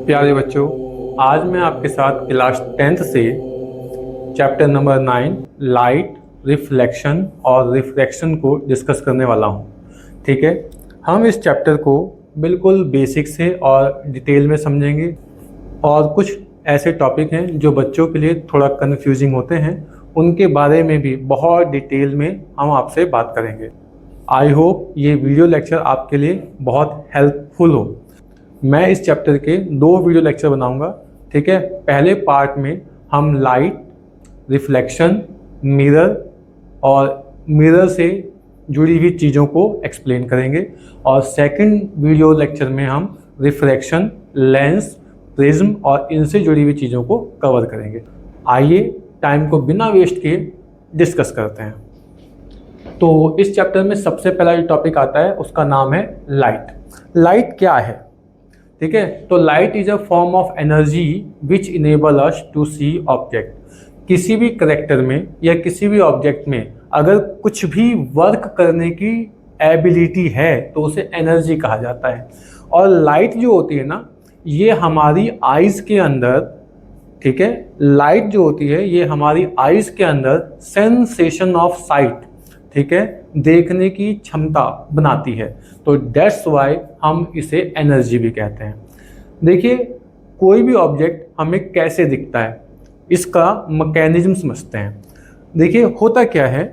प्यारे बच्चों, आज मैं आपके साथ क्लास 10th से चैप्टर नंबर 9 लाइट, रिफ्लेक्शन और रिफ्रैक्शन को डिस्कस करने वाला हूँ। ठीक है, हम इस चैप्टर को बिल्कुल बेसिक से और डिटेल में समझेंगे और कुछ ऐसे टॉपिक हैं जो बच्चों के लिए थोड़ा कन्फ्यूजिंग होते हैं, उनके बारे में भी बहुत डिटेल में हम आपसे बात करेंगे। आई होप ये वीडियो लेक्चर आपके लिए बहुत हेल्पफुल हो। मैं इस चैप्टर के 2 वीडियो लेक्चर बनाऊंगा। ठीक है, पहले पार्ट में हम लाइट, रिफ्लेक्शन, मिरर और मिरर से जुड़ी हुई चीज़ों को एक्सप्लेन करेंगे और सेकंड वीडियो लेक्चर में हम रिफ्रैक्शन, लेंस, प्रिज्म और इनसे जुड़ी हुई चीज़ों को कवर करेंगे। आइए टाइम को बिना वेस्ट किए डिस्कस करते हैं। तो इस चैप्टर में सबसे पहला जो टॉपिक आता है उसका नाम है लाइट। लाइट क्या है? ठीक है, तो light is a form of energy which enable us to see object. किसी भी करेक्टर में या किसी भी ऑब्जेक्ट में अगर कुछ भी वर्क करने की एबिलिटी है तो उसे एनर्जी कहा जाता है। और लाइट जो होती है ना, ये हमारी आइज़ के अंदर, ठीक है, लाइट जो होती है ये हमारी आइज़ के अंदर सेंसेशन ऑफ साइट, ठीक है, देखने की क्षमता बनाती है। तो दैट्स वाई हम इसे एनर्जी भी कहते हैं। देखिए, कोई भी ऑब्जेक्ट हमें कैसे दिखता है, इसका मैकेनिज्म समझते हैं। देखिए, होता क्या है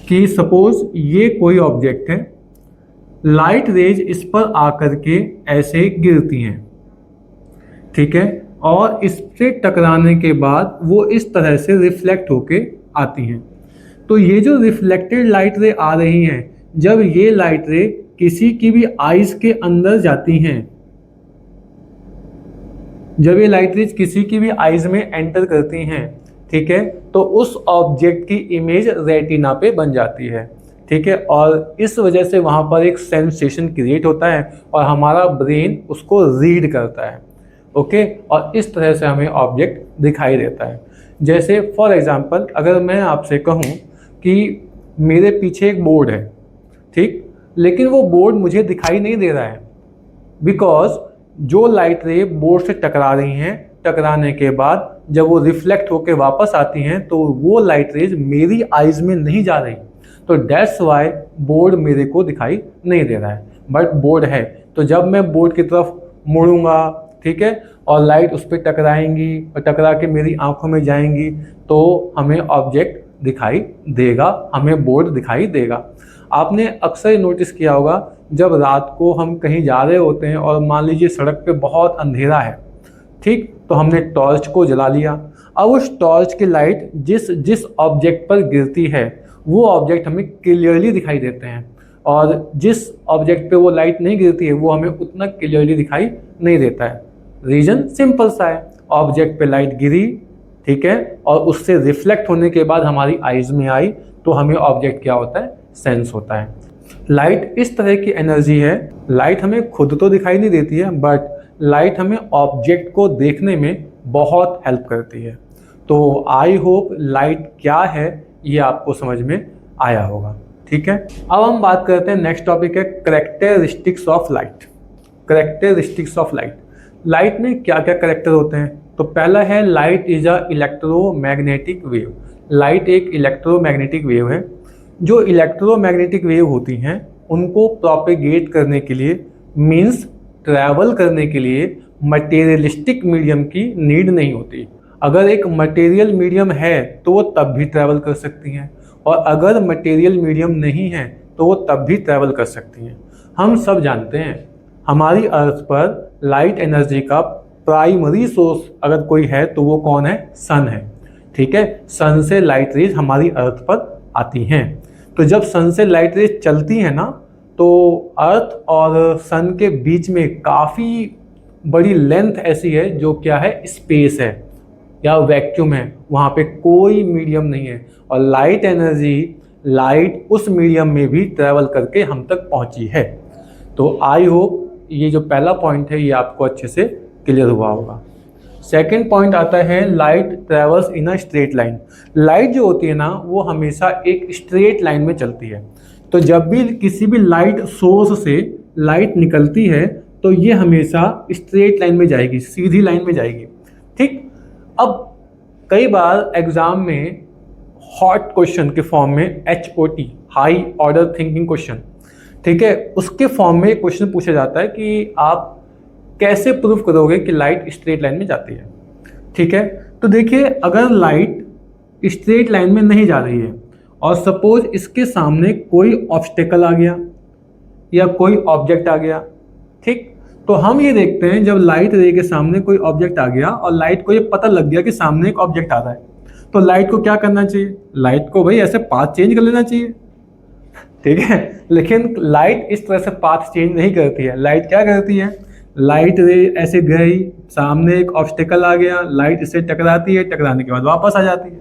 कि सपोज ये कोई ऑब्जेक्ट है, लाइट रेज इस पर आकर के ऐसे गिरती हैं, ठीक है, और इससे टकराने के बाद वो इस तरह से रिफ्लेक्ट होके आती हैं। तो ये जो रिफ्लेक्टेड लाइट रे आ रही हैं, जब ये लाइट रे किसी की भी आइज के अंदर जाती हैं, जब ये लाइट रेज किसी की भी आइज में एंटर करती हैं, ठीक है, तो उस ऑब्जेक्ट की इमेज रेटिना पे बन जाती है। ठीक है, और इस वजह से वहाँ पर एक सेंसेशन क्रिएट होता है और हमारा ब्रेन उसको रीड करता है। ओके, और इस तरह से हमें ऑब्जेक्ट दिखाई देता है। जैसे फॉर एग्जांपल, अगर मैं आपसे कहूँ कि मेरे पीछे एक बोर्ड है, ठीक, लेकिन वो बोर्ड मुझे दिखाई नहीं दे रहा है, बिकॉज जो लाइट रे बोर्ड से टकरा रही हैं, टकराने के बाद जब वो रिफ्लेक्ट होके वापस आती हैं तो वो लाइट रेज मेरी आइज में नहीं जा रही। तो दैट्स वाई बोर्ड मेरे को दिखाई नहीं दे रहा है, बट बोर्ड है। तो जब मैं बोर्ड की तरफ मुड़ूंगा, ठीक है, और लाइट उस पर टकराएंगी और टकरा के मेरी आंखों में जाएंगी, तो हमें ऑब्जेक्ट दिखाई देगा, हमें बोर्ड दिखाई देगा। आपने अक्सर नोटिस किया होगा, जब रात को हम कहीं जा रहे होते हैं और मान लीजिए सड़क पे बहुत अंधेरा है, ठीक, तो हमने टॉर्च को जला लिया। अब उस टॉर्च की लाइट जिस जिस ऑब्जेक्ट पर गिरती है वो ऑब्जेक्ट हमें क्लियरली दिखाई देते हैं, और जिस ऑब्जेक्ट पे वो लाइट नहीं गिरती है वो हमें उतना क्लियरली दिखाई नहीं देता है। रीजन सिंपल सा है, ऑब्जेक्ट पे लाइट गिरी, ठीक है, और उससे रिफ्लेक्ट होने के बाद हमारी आइज में आई, तो हमें ऑब्जेक्ट क्या होता है, सेंस होता है। लाइट इस तरह की एनर्जी है, लाइट हमें खुद तो दिखाई नहीं देती है, बट लाइट हमें ऑब्जेक्ट को देखने में बहुत हेल्प करती है। तो आई होप लाइट क्या है ये आपको समझ में आया होगा। ठीक है, अब हम बात करते हैं, नेक्स्ट टॉपिक है characteristics of light. Characteristics of light, light में क्या क्या कैरेक्टर होते हैं? तो पहला है light is a electromagnetic wave. Light एक इलेक्ट्रोमैग्नेटिक वेव है। जो इलेक्ट्रोमैग्नेटिक वेव होती हैं उनको प्रोपेगेट करने के लिए, मींस ट्रैवल करने के लिए मटेरियलिस्टिक मीडियम की नीड नहीं होती। अगर एक मटेरियल मीडियम है तो वो तब भी ट्रैवल कर सकती हैं, और अगर मटेरियल मीडियम नहीं है तो वो तब भी ट्रैवल कर सकती हैं। हम सब जानते हैं हमारी अर्थ पर लाइट एनर्जी का प्राइमरी सोर्स अगर कोई है तो वो कौन है? सन है। ठीक है, सन से लाइट रेज हमारी अर्थ पर आती हैं। तो जब सन से लाइट रेज चलती है ना, तो अर्थ और सन के बीच में काफ़ी बड़ी लेंथ ऐसी है जो क्या है, स्पेस है या वैक्यूम है, वहाँ पे कोई मीडियम नहीं है, और लाइट एनर्जी, लाइट उस मीडियम में भी ट्रैवल करके हम तक पहुँची है। तो आई होप ये जो पहला पॉइंट है ये आपको अच्छे से क्लियर हुआ होगा। सेकेंड पॉइंट आता है light travels in a straight line. Light जो होती है ना वो हमेशा एक स्ट्रेट लाइन में चलती है। तो जब भी किसी भी लाइट सोर्स से लाइट निकलती है तो ये हमेशा स्ट्रेट लाइन में जाएगी, सीधी लाइन में जाएगी। ठीक, अब कई बार एग्जाम में हॉट क्वेश्चन के फॉर्म में HOT, high order thinking question, ठीक है, उसके फॉर्म में क्वेश्चन पूछा जाता है कि आप कैसे प्रूव करोगे कि लाइट स्ट्रेट लाइन में जाती है। ठीक है, तो देखिए अगर लाइट स्ट्रेट लाइन में नहीं जा रही है और सपोज इसके सामने कोई ऑब्स्टेकल आ गया या कोई ऑब्जेक्ट आ गया, ठीक, तो हम ये देखते हैं जब लाइट रे के सामने कोई ऑब्जेक्ट आ गया और लाइट को ये पता लग गया कि सामने एक ऑब्जेक्ट आ रहा है, तो लाइट को क्या करना चाहिए? लाइट को भाई ऐसे पाथ चेंज कर लेना चाहिए, ठीक है। लेकिन लाइट इस तरह से पाथ चेंज नहीं करती है। लाइट क्या करती है? लाइट रे ऐसे गई, सामने एक ऑब्स्टेकल आ गया, लाइट इससे टकराती है, टकराने के बाद वापस आ जाती है,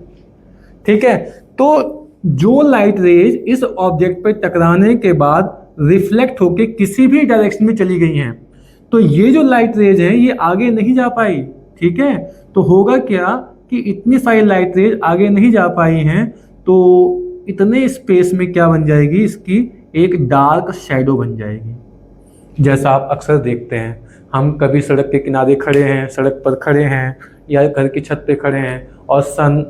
ठीक है। तो जो लाइट रेज इस ऑब्जेक्ट पर टकराने के बाद रिफ्लेक्ट होके किसी भी डायरेक्शन में चली गई हैं, तो ये जो लाइट रेज है ये आगे नहीं जा पाई, ठीक है। तो होगा क्या कि इतनी सारी लाइट रेज आगे नहीं जा पाई हैं, तो इतने स्पेस में क्या बन जाएगी? इसकी एक डार्क शैडो बन जाएगी। जैसा आप अक्सर देखते हैं, हम कभी सड़क के किनारे खड़े हैं, सड़क पर खड़े हैं या घर की छत पे खड़े हैं और सन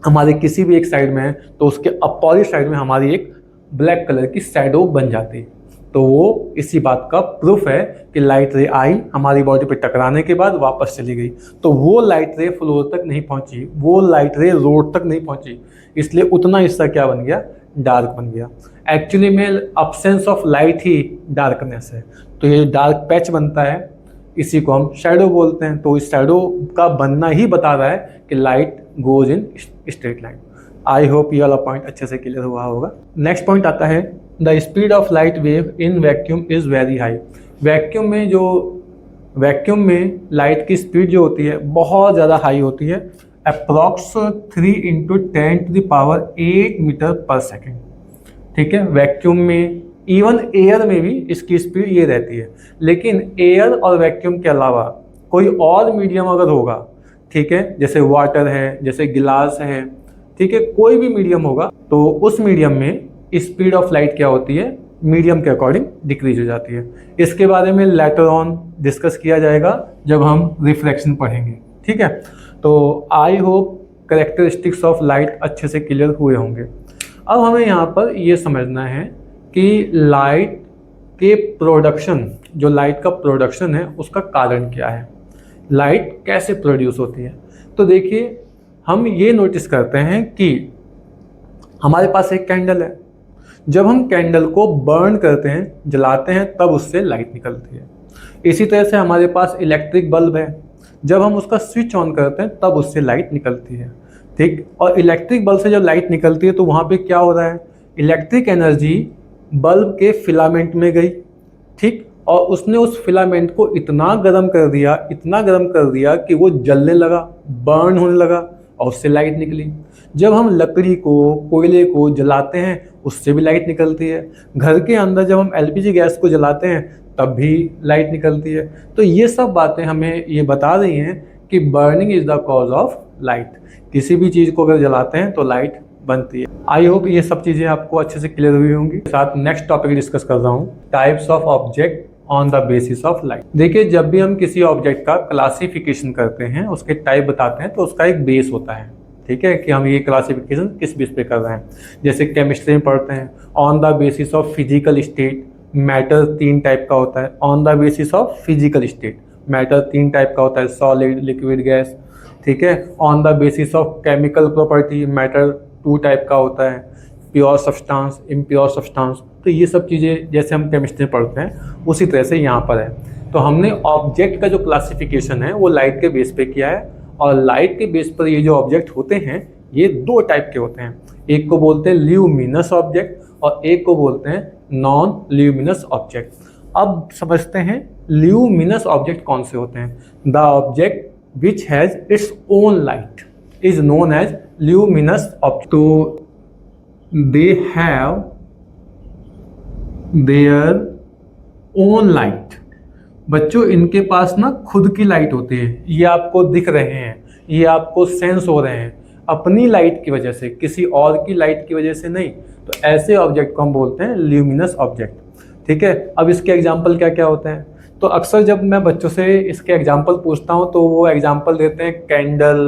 हमारे किसी भी एक साइड में है, तो उसके अपोजिट साइड में हमारी एक ब्लैक कलर की शैडो बन जाती है। तो वो इसी बात का प्रूफ है कि लाइट रे आई, हमारी बॉडी पे टकराने के बाद वापस चली गई। तो वो लाइट रे फ्लोर तक नहीं पहुंची, वो लाइट रे रोड तक नहीं पहुंची, इसलिए उतना हिस्सा क्या बन गया? डार्क बन गया। एक्चुअली में absence of light he darkness है, तो ये डार्क पैच बनता है, इसी को हम शैडो बोलते हैं। तो इस शैडो का बनना ही बता रहा है कि light goes in straight line. I hope ये वाला पॉइंट अच्छे से क्लियर हुआ होगा। नेक्स्ट पॉइंट आता है, the speed of light wave in vacuum is very high. Vacuum में लाइट की स्पीड जो होती है बहुत ज़्यादा हाई होती है, अप्रॉक्स 3 × 10⁸ मीटर पर सेकेंड, ठीक है। वैक्यूम में, इवन एयर में भी इसकी स्पीड ये रहती है। लेकिन एयर और वैक्यूम के अलावा कोई और मीडियम अगर होगा, ठीक है, जैसे वाटर है, जैसे गिलास है, ठीक है, कोई भी मीडियम होगा, तो उस मीडियम में स्पीड ऑफ लाइट क्या होती है? मीडियम के अकॉर्डिंग डिक्रीज हो जाती है। इसके बारे में लेटर ऑन डिस्कस किया जाएगा जब हम रिफ्लेक्शन पढ़ेंगे, ठीक है। तो I hope characteristics of light अच्छे से क्लियर हुए होंगे। अब हमें यहाँ पर ये समझना है कि लाइट के प्रोडक्शन, जो लाइट का प्रोडक्शन है उसका कारण क्या है, लाइट कैसे प्रोड्यूस होती है। तो देखिए हम ये नोटिस करते हैं कि हमारे पास एक कैंडल है, जब हम कैंडल को बर्न करते हैं, जलाते हैं, तब उससे लाइट निकलती है। इसी तरह से हमारे पास इलेक्ट्रिक बल्ब है, जब हम उसका स्विच ऑन करते हैं तब उससे लाइट निकलती है, ठीक। और इलेक्ट्रिक बल्ब से जब लाइट निकलती है तो वहाँ पे क्या हो रहा है? इलेक्ट्रिक एनर्जी बल्ब के फिलामेंट में गई, ठीक, और उसने उस फिलामेंट को इतना गर्म कर दिया कि वो जलने लगा, बर्न होने लगा और उससे लाइट निकली। जब हम लकड़ी को, कोयले को जलाते हैं उससे भी लाइट निकलती है। घर के अंदर जब हम LPG गैस को जलाते हैं तब भी लाइट निकलती है। तो ये सब बातें हमें ये बता रही हैं कि burning is the cause of light. किसी भी चीज़ को अगर जलाते हैं तो लाइट बनती है। आई होप ये सब चीज़ें आपको अच्छे से क्लियर हुई होंगी। साथ नेक्स्ट टॉपिक डिस्कस कर रहा हूँ, types of object on the basis of light. देखिए जब भी हम किसी ऑब्जेक्ट का क्लासिफिकेशन करते हैं, उसके टाइप बताते हैं, तो उसका एक बेस होता है, ठीक है, कि हम ये क्लासिफिकेशन किस बेस पे कर रहे हैं। जैसे केमिस्ट्री में पढ़ते हैं on the basis of physical state, matter 3 type का होता है। On the basis of physical state matter 3 type का होता है, सॉलिड, लिक्विड, गैस, ठीक है। On the basis of chemical property matter 2 type का होता है, प्योर सब्सटेंस, इम्प्योर सब्सटेंस। तो ये सब चीज़ें जैसे हम केमिस्ट्री में पढ़ते हैं उसी तरह से यहाँ पर है। तो हमने ऑब्जेक्ट का जो क्लासिफिकेशन है वो लाइट के बेस पे किया है, और लाइट के बेस पर ये जो ऑब्जेक्ट होते हैं ये 2 टाइप के होते हैं। एक को बोलते हैं ल्यूमिनस ऑब्जेक्ट और एक को बोलते हैं नॉन ल्यूमिनस ऑब्जेक्ट। अब समझते हैं ल्यूमिनस ऑब्जेक्ट कौन से होते हैं। The object which has its own light is known as luminous object. तो they have their own light. बच्चों इनके पास ना खुद की लाइट होती है, ये आपको दिख रहे हैं, ये आपको सेंस हो रहे हैं अपनी लाइट की वजह से, किसी और की लाइट की वजह से नहीं। तो ऐसे ऑब्जेक्ट को हम बोलते हैं ल्यूमिनस ऑब्जेक्ट, ठीक है। अब इसके एग्जाम्पल क्या क्या होते हैं? तो अक्सर जब मैं बच्चों से इसके एग्जाम्पल पूछता हूँ तो वो एग्जाम्पल देते हैं कैंडल,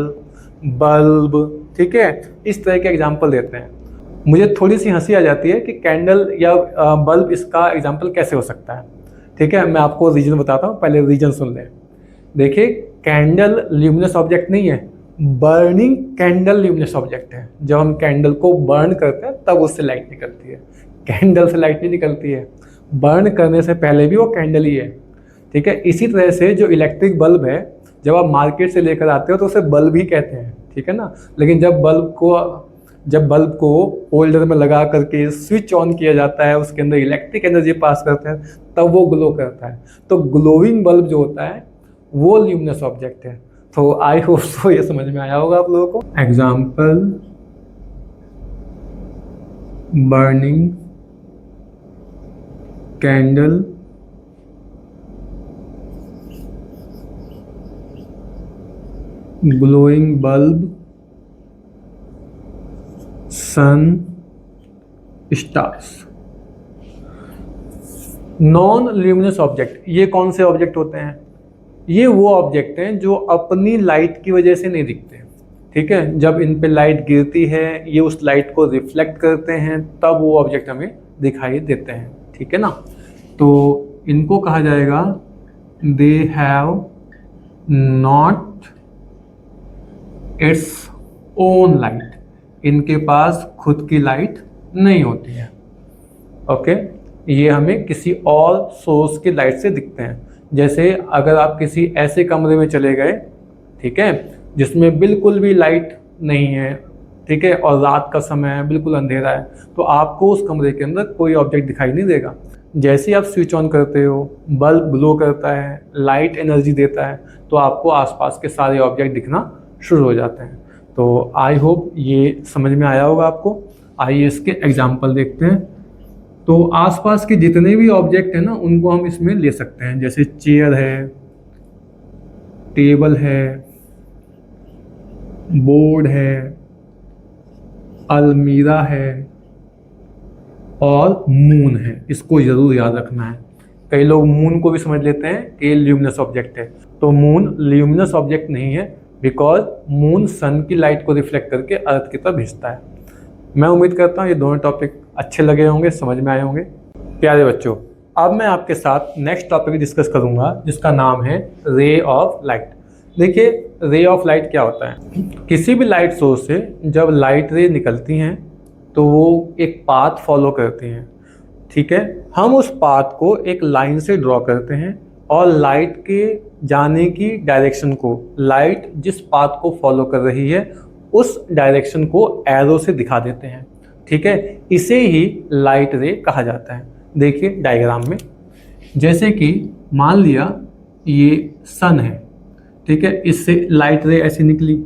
बल्ब, ठीक है, इस तरह के एग्जाम्पल देते हैं। मुझे थोड़ी सी हंसी आ जाती है कि कैंडल या बल्ब इसका एग्जाम्पल कैसे हो सकता है। ठीक है, मैं आपको रीजन बताता हूँ, पहले रीजन सुन लें। देखिए, कैंडल ल्यूमिनस ऑब्जेक्ट नहीं है, बर्निंग कैंडल ल्यूमिनस ऑब्जेक्ट है। जब हम कैंडल को बर्न करते हैं तब उससे लाइट निकलती है, कैंडल से लाइट नहीं निकलती है। बर्न करने से पहले भी वो कैंडल ही है। ठीक है, इसी तरह से जो इलेक्ट्रिक बल्ब है, जब आप मार्केट से लेकर आते हो तो उसे बल्ब ही कहते हैं, ठीक है ना। लेकिन जब बल्ब को होल्डर में लगा करके स्विच ऑन किया जाता है, उसके अंदर इलेक्ट्रिक एनर्जी पास करते हैं, तब वो ग्लो करता है। तो ग्लोइंग बल्ब जो होता है वो ल्यूमिनस ऑब्जेक्ट है। तो आई होप सो ये समझ में आया होगा आप लोगों को। Example, burning candle, glowing bulb, sun, stars. Non luminous object, ये कौन से ऑब्जेक्ट होते हैं? ये वो ऑब्जेक्ट हैं जो अपनी लाइट की वजह से नहीं दिखते। ठीक है, जब इन पे लाइट गिरती है, ये उस लाइट को रिफ्लेक्ट करते हैं, तब वो ऑब्जेक्ट हमें दिखाई देते हैं। ठीक है ना, तो इनको कहा जाएगा they have not it's own light, इनके पास खुद की लाइट नहीं होती है। ओके, ये हमें किसी और सोर्स की लाइट से दिखते हैं। जैसे अगर आप किसी ऐसे कमरे में चले गए, ठीक है, जिसमें बिल्कुल भी लाइट नहीं है, ठीक है, और रात का समय है, बिल्कुल अंधेरा है, तो आपको उस कमरे के अंदर कोई ऑब्जेक्ट दिखाई नहीं देगा। जैसे ही आप स्विच ऑन करते हो, बल्ब ग्लो करता है, लाइट एनर्जी देता है, तो आपको आसपास के सारे ऑब्जेक्ट दिखना शुरू हो जाते हैं। तो आई होप ये समझ में आया होगा आपको। आइए इसके एग्जाम्पल देखते हैं। तो आसपास के जितने भी ऑब्जेक्ट हैं ना, उनको हम इसमें ले सकते हैं। जैसे चेयर है, टेबल है, बोर्ड है, अलमीरा है और मून है। इसको ज़रूर याद रखना है। कई लोग मून को भी समझ लेते हैं कि ल्यूमिनस ऑब्जेक्ट है, तो मून ल्यूमिनस ऑब्जेक्ट नहीं है, बिकॉज मून सन की लाइट को रिफ्लेक्ट करके अर्थ की तरफ भेजता है। मैं उम्मीद करता हूँ ये दोनों टॉपिक अच्छे लगे होंगे, समझ में आए होंगे। प्यारे बच्चों, अब मैं आपके साथ नेक्स्ट टॉपिक डिस्कस करूँगा जिसका नाम है रे ऑफ लाइट। देखिए, रे ऑफ लाइट क्या होता है? किसी भी लाइट सोर्स से जब लाइट रे निकलती हैं तो वो एक पाथ फॉलो करती हैं। ठीक है, हम उस पाथ को एक लाइन से ड्रॉ करते हैं और लाइट के जाने की डायरेक्शन को, लाइट जिस पाथ को फॉलो कर रही है उस डायरेक्शन को एरो से दिखा देते हैं। ठीक है, इसे ही लाइट रे कहा जाता है। देखिए डायग्राम में, जैसे कि मान लिया ये सन है, ठीक है, इससे लाइट रे ऐसी निकली,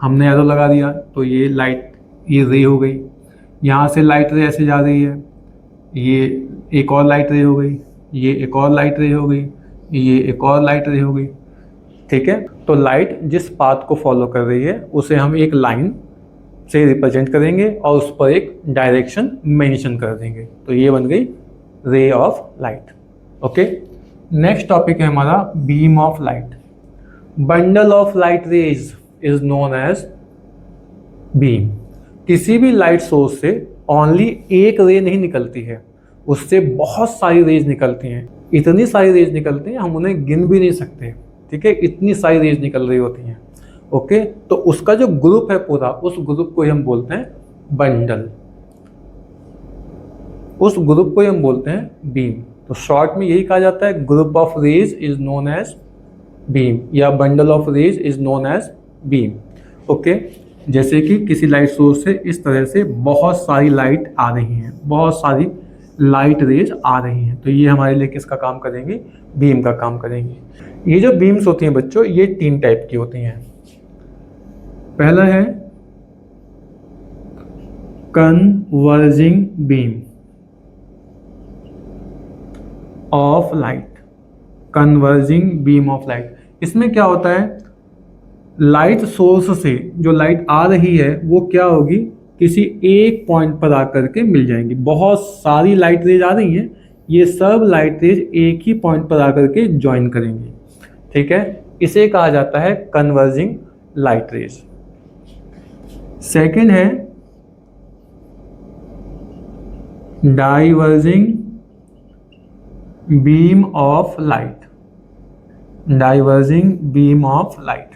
हमने एरो लगा दिया तो ये लाइट, ये रे हो गई। यहाँ से लाइट रे ऐसे जा रही है, ये एक और लाइट रे हो गई, ये एक और लाइट रे हो गई, ये एक और लाइट रे हो गई। ठीक है, तो लाइट जिस पाथ को फॉलो कर रही है उसे हम एक लाइन से रिप्रेजेंट करेंगे और उस पर एक डायरेक्शन मेंशन कर देंगे, तो ये बन गई ray of light. Okay, next topic है हमारा beam of light. Bundle of light rays is known as beam. किसी भी लाइट सोर्स से ओनली एक रे नहीं निकलती है, उससे बहुत सारी रेज निकलती हैं। इतनी सारी रेज निकलती हैं हम उन्हें गिन भी नहीं सकते। ठीक है, इतनी सारी रेज निकल रही होती हैं। ओके, तो उसका जो ग्रुप है पूरा, उस ग्रुप को हम बोलते हैं बंडल, उस ग्रुप को हम बोलते हैं बीम। तो शॉर्ट में यही कहा जाता है, group of rays is known as beam या bundle of rays is known as beam. Okay, जैसे कि किसी लाइट सोर्स से इस तरह से बहुत सारी लाइट आ रही हैं, बहुत सारी लाइट रेज आ रही हैं, तो ये हमारे लिए किसका काम करेंगी? बीम का काम करेंगी। ये जो बीम्स होती हैं बच्चों, ये 3 टाइप की होती हैं। पहला है converging beam of light, converging beam of light. इसमें क्या होता है, लाइट सोर्स से जो लाइट आ रही है वो क्या होगी, किसी एक पॉइंट पर आकर के मिल जाएंगी। बहुत सारी लाइट रेज आ रही हैं, ये सब लाइट रेज एक ही पॉइंट पर आकर के ज्वाइन करेंगे, ठीक है। इसे कहा जाता है कन्वर्जिंग लाइट रेज। सेकेंड है diverging beam of light. Diverging beam of light,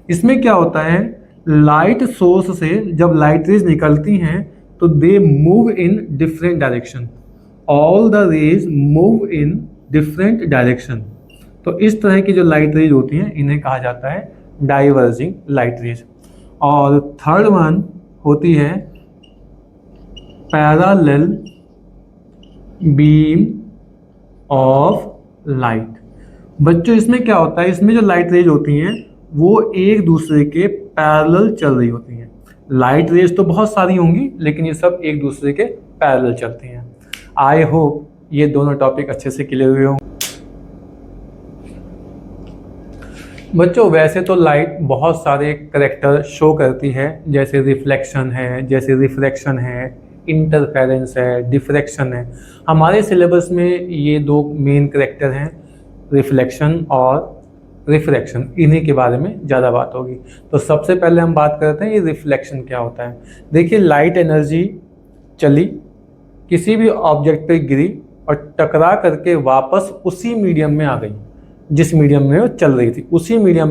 इसमें क्या होता है, लाइट सोर्स से जब लाइट रेज निकलती हैं तो they move in different direction, all the rays move in different direction. तो इस तरह की जो लाइट रेज होती हैं इन्हें कहा जाता है डाइवर्जिंग लाइट रेज। और थर्ड वन होती है पैरेलल बीम ऑफ लाइट। बच्चों इसमें क्या होता है, इसमें जो लाइट रेज होती हैं वो एक दूसरे के पैरेलल चल रही होती हैं। लाइट रेज तो बहुत सारी होंगी लेकिन ये सब एक दूसरे के पैरेलल चलती हैं। आई होप ये दोनों टॉपिक अच्छे से क्लियर हुए हों। बच्चों वैसे तो लाइट बहुत सारे करैक्टर शो करती है, जैसे रिफ्लेक्शन है, जैसे रिफ्रैक्शन है, इंटरफेरेंस है, डिफ्रैक्शन है। हमारे सिलेबस में ये दो मेन करैक्टर हैं, रिफ्लेक्शन और रिफ्रैक्शन, इन्हीं के बारे में ज़्यादा बात होगी। तो सबसे पहले हम बात करते हैं ये रिफ्लेक्शन क्या होता है। देखिए लाइट एनर्जी चली, किसी भी ऑब्जेक्ट पे गिरी और टकरा करके वापस उसी मीडियम में आ गई जिस मीडियम में वो चल रही थी, उसी मीडियम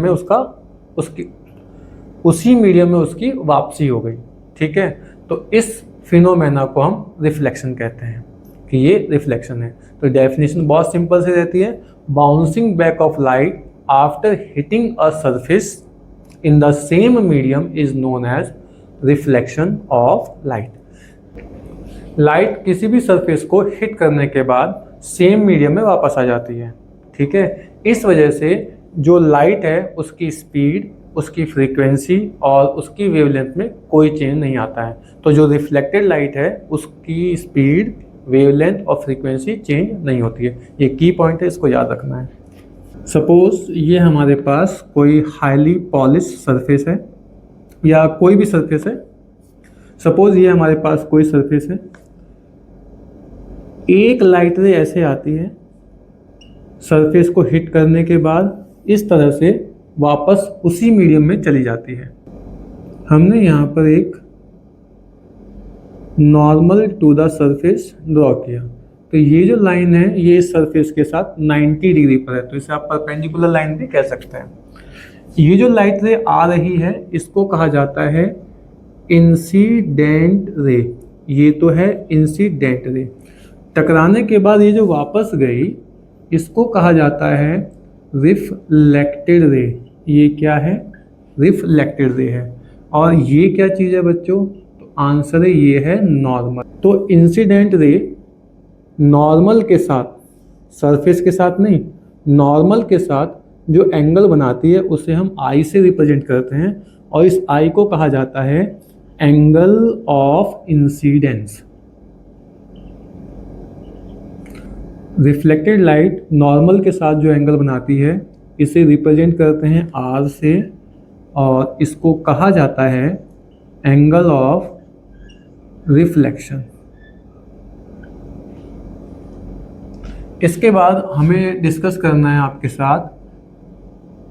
में उसकी वापसी हो गई, ठीक है। तो इस फिनोमेना को हम रिफ्लेक्शन कहते हैं कि ये रिफ्लेक्शन है। तो डेफिनेशन बहुत सिंपल से रहती है, bouncing back of light after hitting a surface in the same medium is known as reflection of light. Light किसी भी सरफेस को हिट करने के बाद सेम मीडियम में वापस आ जाती है, ठीक है। इस वजह से जो लाइट है उसकी स्पीड, उसकी फ्रीक्वेंसी और उसकी वेवलेंथ में कोई चेंज नहीं आता है। तो जो रिफ्लेक्टेड लाइट है उसकी स्पीड, वेवलेंथ और फ्रीक्वेंसी चेंज नहीं होती है। ये की पॉइंट है, इसको याद रखना है। सपोज ये हमारे पास कोई हाईली पॉलिश सरफेस है या कोई भी सरफेस है। सपोज ये हमारे पास कोई सरफेस है, एक लाइट रे ऐसे आती है, सरफेस को हिट करने के बाद इस तरह से वापस उसी मीडियम में चली जाती है। हमने यहाँ पर एक normal to the surface draw किया, तो ये जो लाइन है ये इस सरफेस के साथ 90 डिग्री पर है, तो इसे आप परपेंडिकुलर लाइन भी कह सकते हैं। ये जो लाइट रे आ रही है इसको कहा जाता है इंसिडेंट रे। ये तो है इंसिडेंट रे। टकराने के बाद ये जो वापस गई इसको कहा जाता है रिफ्लेक्टेड रे। ये क्या है, रिफ्लेक्टेड रे है। और ये क्या चीज़ है बच्चों, तो आंसर है ये है नॉर्मल। तो इंसिडेंट रे नॉर्मल के साथ, सरफेस के साथ नहीं, नॉर्मल के साथ जो एंगल बनाती है उसे हम आई से रिप्रेजेंट करते हैं और इस आई को कहा जाता है angle of incidence. Reflected light normal के साथ जो एंगल बनाती है इसे रिप्रेजेंट करते हैं आर से और इसको कहा जाता है एंगल ऑफ रिफ्लेक्शन। इसके बाद हमें डिस्कस करना है आपके साथ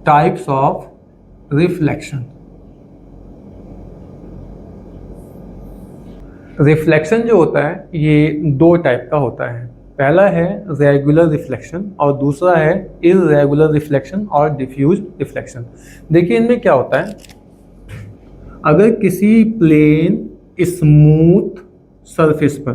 टाइप्स ऑफ रिफ्लेक्शन। रिफ्लेक्शन जो होता है ये दो टाइप का होता है। पहला है रेगुलर रिफ्लेक्शन और दूसरा है इररेगुलर रिफ्लेक्शन और डिफ्यूज रिफ्लेक्शन। देखिए इनमें क्या होता है, अगर किसी प्लेन स्मूथ सरफेस पर,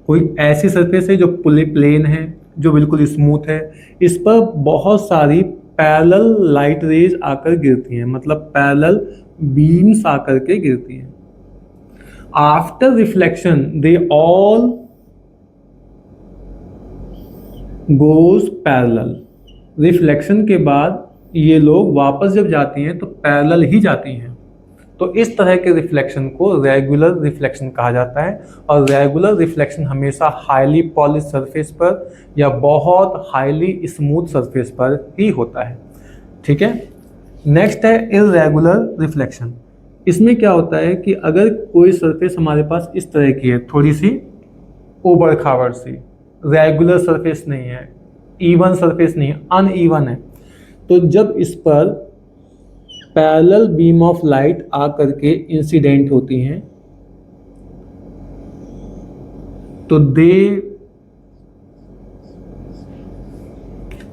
कोई ऐसी सरफेस है जो प्लेन है, जो बिल्कुल स्मूथ है, इस पर बहुत सारी पैरेलल लाइट रेज आकर गिरती हैं, मतलब पैरेलल बीम्स आकर के गिरती हैं। After reflection they all goes parallel. Reflection के बाद ये लोग वापस जब जाती हैं तो पैरेलल ही जाती हैं। तो इस तरह के रिफ्लेक्शन को रेगुलर रिफ्लेक्शन कहा जाता है और रेगुलर रिफ्लेक्शन हमेशा हाईली पॉलिश सरफेस पर या बहुत हाईली स्मूथ सरफेस पर ही होता है, ठीक है। नेक्स्ट है इररेगुलर रिफ्लेक्शन। इसमें क्या होता है कि अगर कोई सरफेस हमारे पास इस तरह की है, थोड़ी सी ऊबड़ खाबड़ सी, रेगुलर सरफेस नहीं है, इवन सरफेस नहीं है, अनइवन है। तो जब इस पर पैरेलल बीम ऑफ लाइट आकर के इंसिडेंट होती हैं तो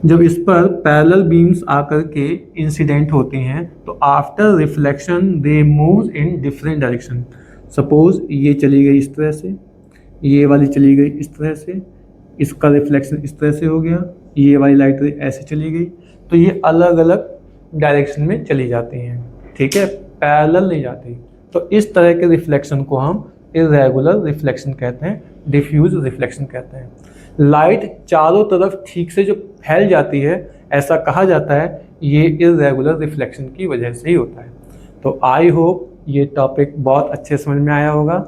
जब इस पर पैरेलल बीम्स आकर के इंसिडेंट होती हैं तो after reflection they move in different direction. Suppose ये चली गई इस तरह से, ये वाली चली गई इस तरह से, इसका रिफ्लेक्शन इस तरह से हो गया, ये वाली लाइट ऐसे चली गई, तो ये अलग अलग डायरेक्शन में चली जाती हैं, ठीक है, पैरेलल नहीं जाती। तो इस तरह के रिफ्लेक्शन को हम इर्रेगुलर रिफ्लेक्शन कहते हैं, डिफ्यूज रिफ्लेक्शन कहते हैं। लाइट चारों तरफ ठीक से जो फैल जाती है, ऐसा कहा जाता है ये इर्रेगुलर रिफ्लेक्शन की वजह से ही होता है। तो आई होप ये टॉपिक बहुत अच्छे समझ में आया होगा।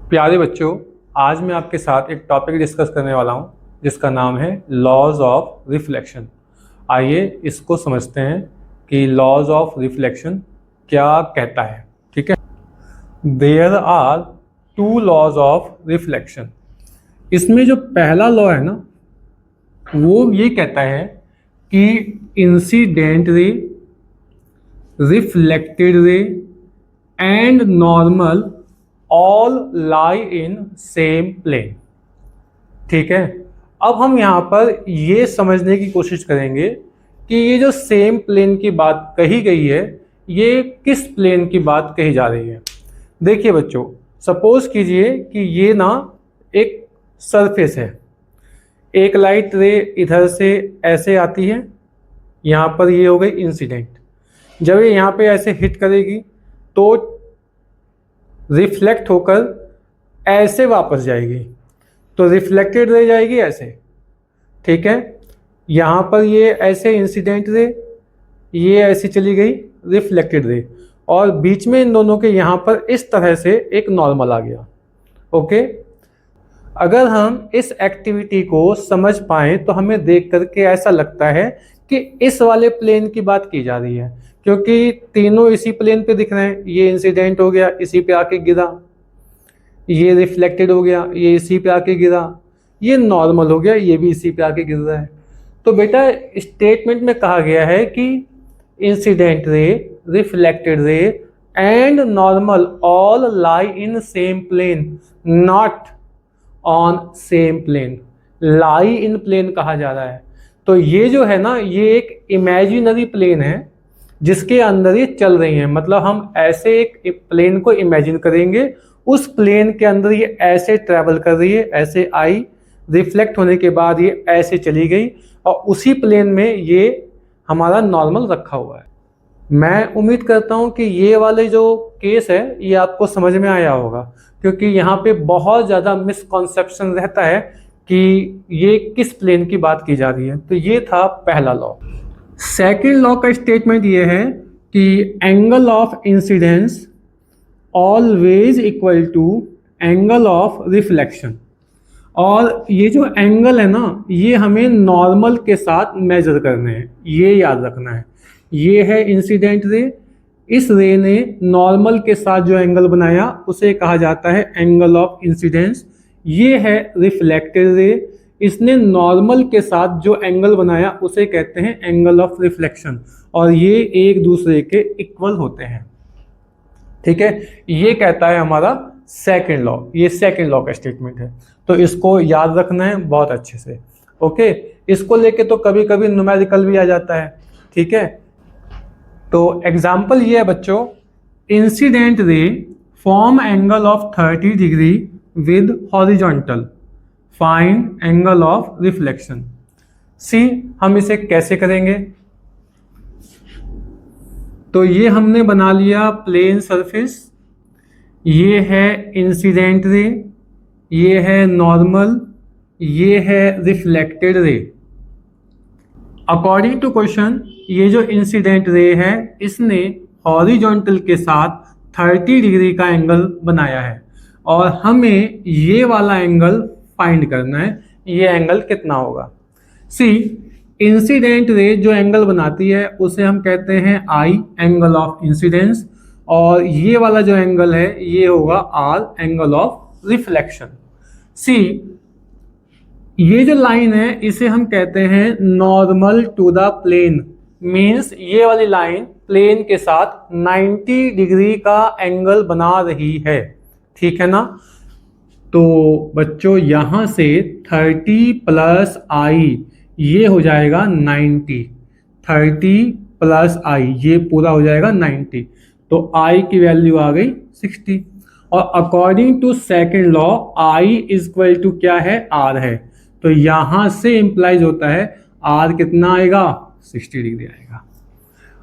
प्यारे बच्चों, आज मैं आपके साथ एक टॉपिक डिस्कस करने वाला हूँ जिसका नाम है लॉज ऑफ रिफ्लेक्शन। आइए इसको समझते हैं कि लॉज ऑफ रिफ्लेक्शन क्या कहता है, ठीक है। There are two laws of reflection. इसमें जो पहला लॉ है ना, वो ये कहता है कि incident ray, reflected ray and normal all lie in same plane, ठीक है। अब हम यहाँ पर ये समझने की कोशिश करेंगे कि ये जो सेम प्लेन की बात कही गई है, ये किस प्लेन की बात कही जा रही है। देखिए बच्चों, सपोज कीजिए कि ये ना एक सरफेस है, एक लाइट रे इधर से ऐसे आती है, यहाँ पर ये हो गई इंसिडेंट। जब ये यहाँ पे ऐसे हिट करेगी तो रिफ्लेक्ट होकर ऐसे वापस जाएगी, तो रिफ्लेक्टेड रे जाएगी ऐसे, ठीक है। यहाँ पर ये ऐसे इंसिडेंट रे, ये ऐसी चली गई रिफ्लेक्टेड रे, और बीच में इन दोनों के यहाँ पर इस तरह से एक नॉर्मल आ गया, ओके। अगर हम इस एक्टिविटी को समझ पाएँ तो हमें देख करके ऐसा लगता है कि इस वाले प्लेन की बात की जा रही है, क्योंकि तीनों इसी प्लेन पे दिख रहे हैं। ये इंसिडेंट हो गया, इसी पे आके गिरा, ये रिफ्लेक्टेड हो गया, ये इसी पे आके गिरा, ये नॉर्मल हो गया, ये भी इसी पे आके गिर रहा है। तो बेटा स्टेटमेंट में कहा गया है कि incident ray, reflected ray and normal all lie in same plane, not on same plane. Lie in plane कहा जा रहा है। तो ये जो है ना, ये एक इमेजिनरी प्लेन है जिसके अंदर ये चल रही हैं। मतलब हम ऐसे एक प्लेन को इमेजिन करेंगे, उस प्लेन के अंदर ये ऐसे ट्रैवल कर रही है, ऐसे आई, रिफ्लेक्ट होने के बाद ये ऐसे चली गई, और उसी प्लेन में ये हमारा नॉर्मल रखा हुआ है। मैं उम्मीद करता हूँ कि ये वाले जो केस है ये आपको समझ में आया होगा, क्योंकि यहाँ पे बहुत ज़्यादा मिसकॉन्सेप्शन रहता है कि ये किस प्लेन की बात की जा रही है। तो ये था पहला लॉ। सेकेंड लॉ का स्टेटमेंट ये है कि angle of incidence always equal to angle of reflection. और ये जो एंगल है ना, ये हमें नॉर्मल के साथ मेजर करने हैं, ये याद रखना है। ये है इंसिडेंट रे, इस रे ने नॉर्मल के साथ जो एंगल बनाया उसे कहा जाता है एंगल ऑफ इंसिडेंस। ये है रिफ्लेक्टेड रे, इसने नॉर्मल के साथ जो एंगल बनाया उसे कहते हैं एंगल ऑफ रिफ्लेक्शन, और ये एक दूसरे के इक्वल होते हैं, ठीक है। ये कहता है हमारा सेकेंड लॉ, ये सेकेंड लॉ का स्टेटमेंट है। तो इसको याद रखना है बहुत अच्छे से, ओके। इसको लेके तो कभी कभी न्यूमेरिकल भी आ जाता है, ठीक है। तो एग्जाम्पल ये है बच्चों, incident ray form angle of 30 degree with horizontal, find angle of reflection. See हम इसे कैसे करेंगे। तो ये हमने बना लिया प्लेन सरफेस, ये है इंसिडेंट रे, ये है नॉर्मल, ये है reflected ray. According to question, ये जो इंसिडेंट रे है इसने हॉरिजॉन्टल के साथ 30 डिग्री का एंगल बनाया है, और हमें ये वाला एंगल फाइंड करना है। ये एंगल कितना होगा। सी इंसिडेंट रे जो एंगल बनाती है उसे हम कहते हैं आई, एंगल ऑफ इंसिडेंस, और ये वाला जो एंगल है ये होगा r, angle of reflection. See ये जो लाइन है इसे हम कहते हैं normal to the plane. Means ये वाली लाइन प्लेन के साथ 90 डिग्री का एंगल बना रही है, ठीक है ना। तो बच्चों यहां से 30 प्लस आई ये हो जाएगा 90, 30 प्लस आई ये पूरा हो जाएगा 90, तो आई की वैल्यू आ गई 60। और according to second law i is equal to क्या है, आर है। तो यहां से इंप्लाइज होता है आर कितना आएगा, 60 डिग्री आएगा।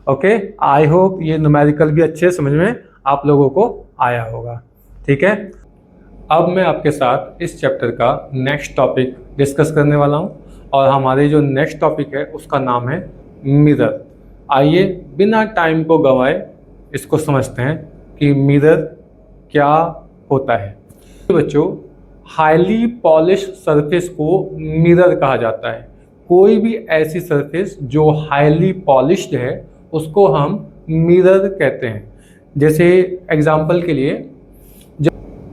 ओके, आई होप ये न्यूमेरिकल भी अच्छे समझ में आप लोगों को आया होगा, ठीक है। अब मैं आपके साथ इस चैप्टर का नेक्स्ट टॉपिक डिस्कस करने वाला हूं, और हमारे जो नेक्स्ट टॉपिक है उसका नाम है मिरर। आइए बिना टाइम को गंवाए इसको समझते हैं कि मिरर क्या होता है। तो बच्चों, हाईली पॉलिश सरफेस को मिरर कहा जाता है। कोई भी ऐसी सरफेस जो हाईली पॉलिश्ड है उसको हम मिरर कहते हैं। जैसे एग्जांपल के लिए,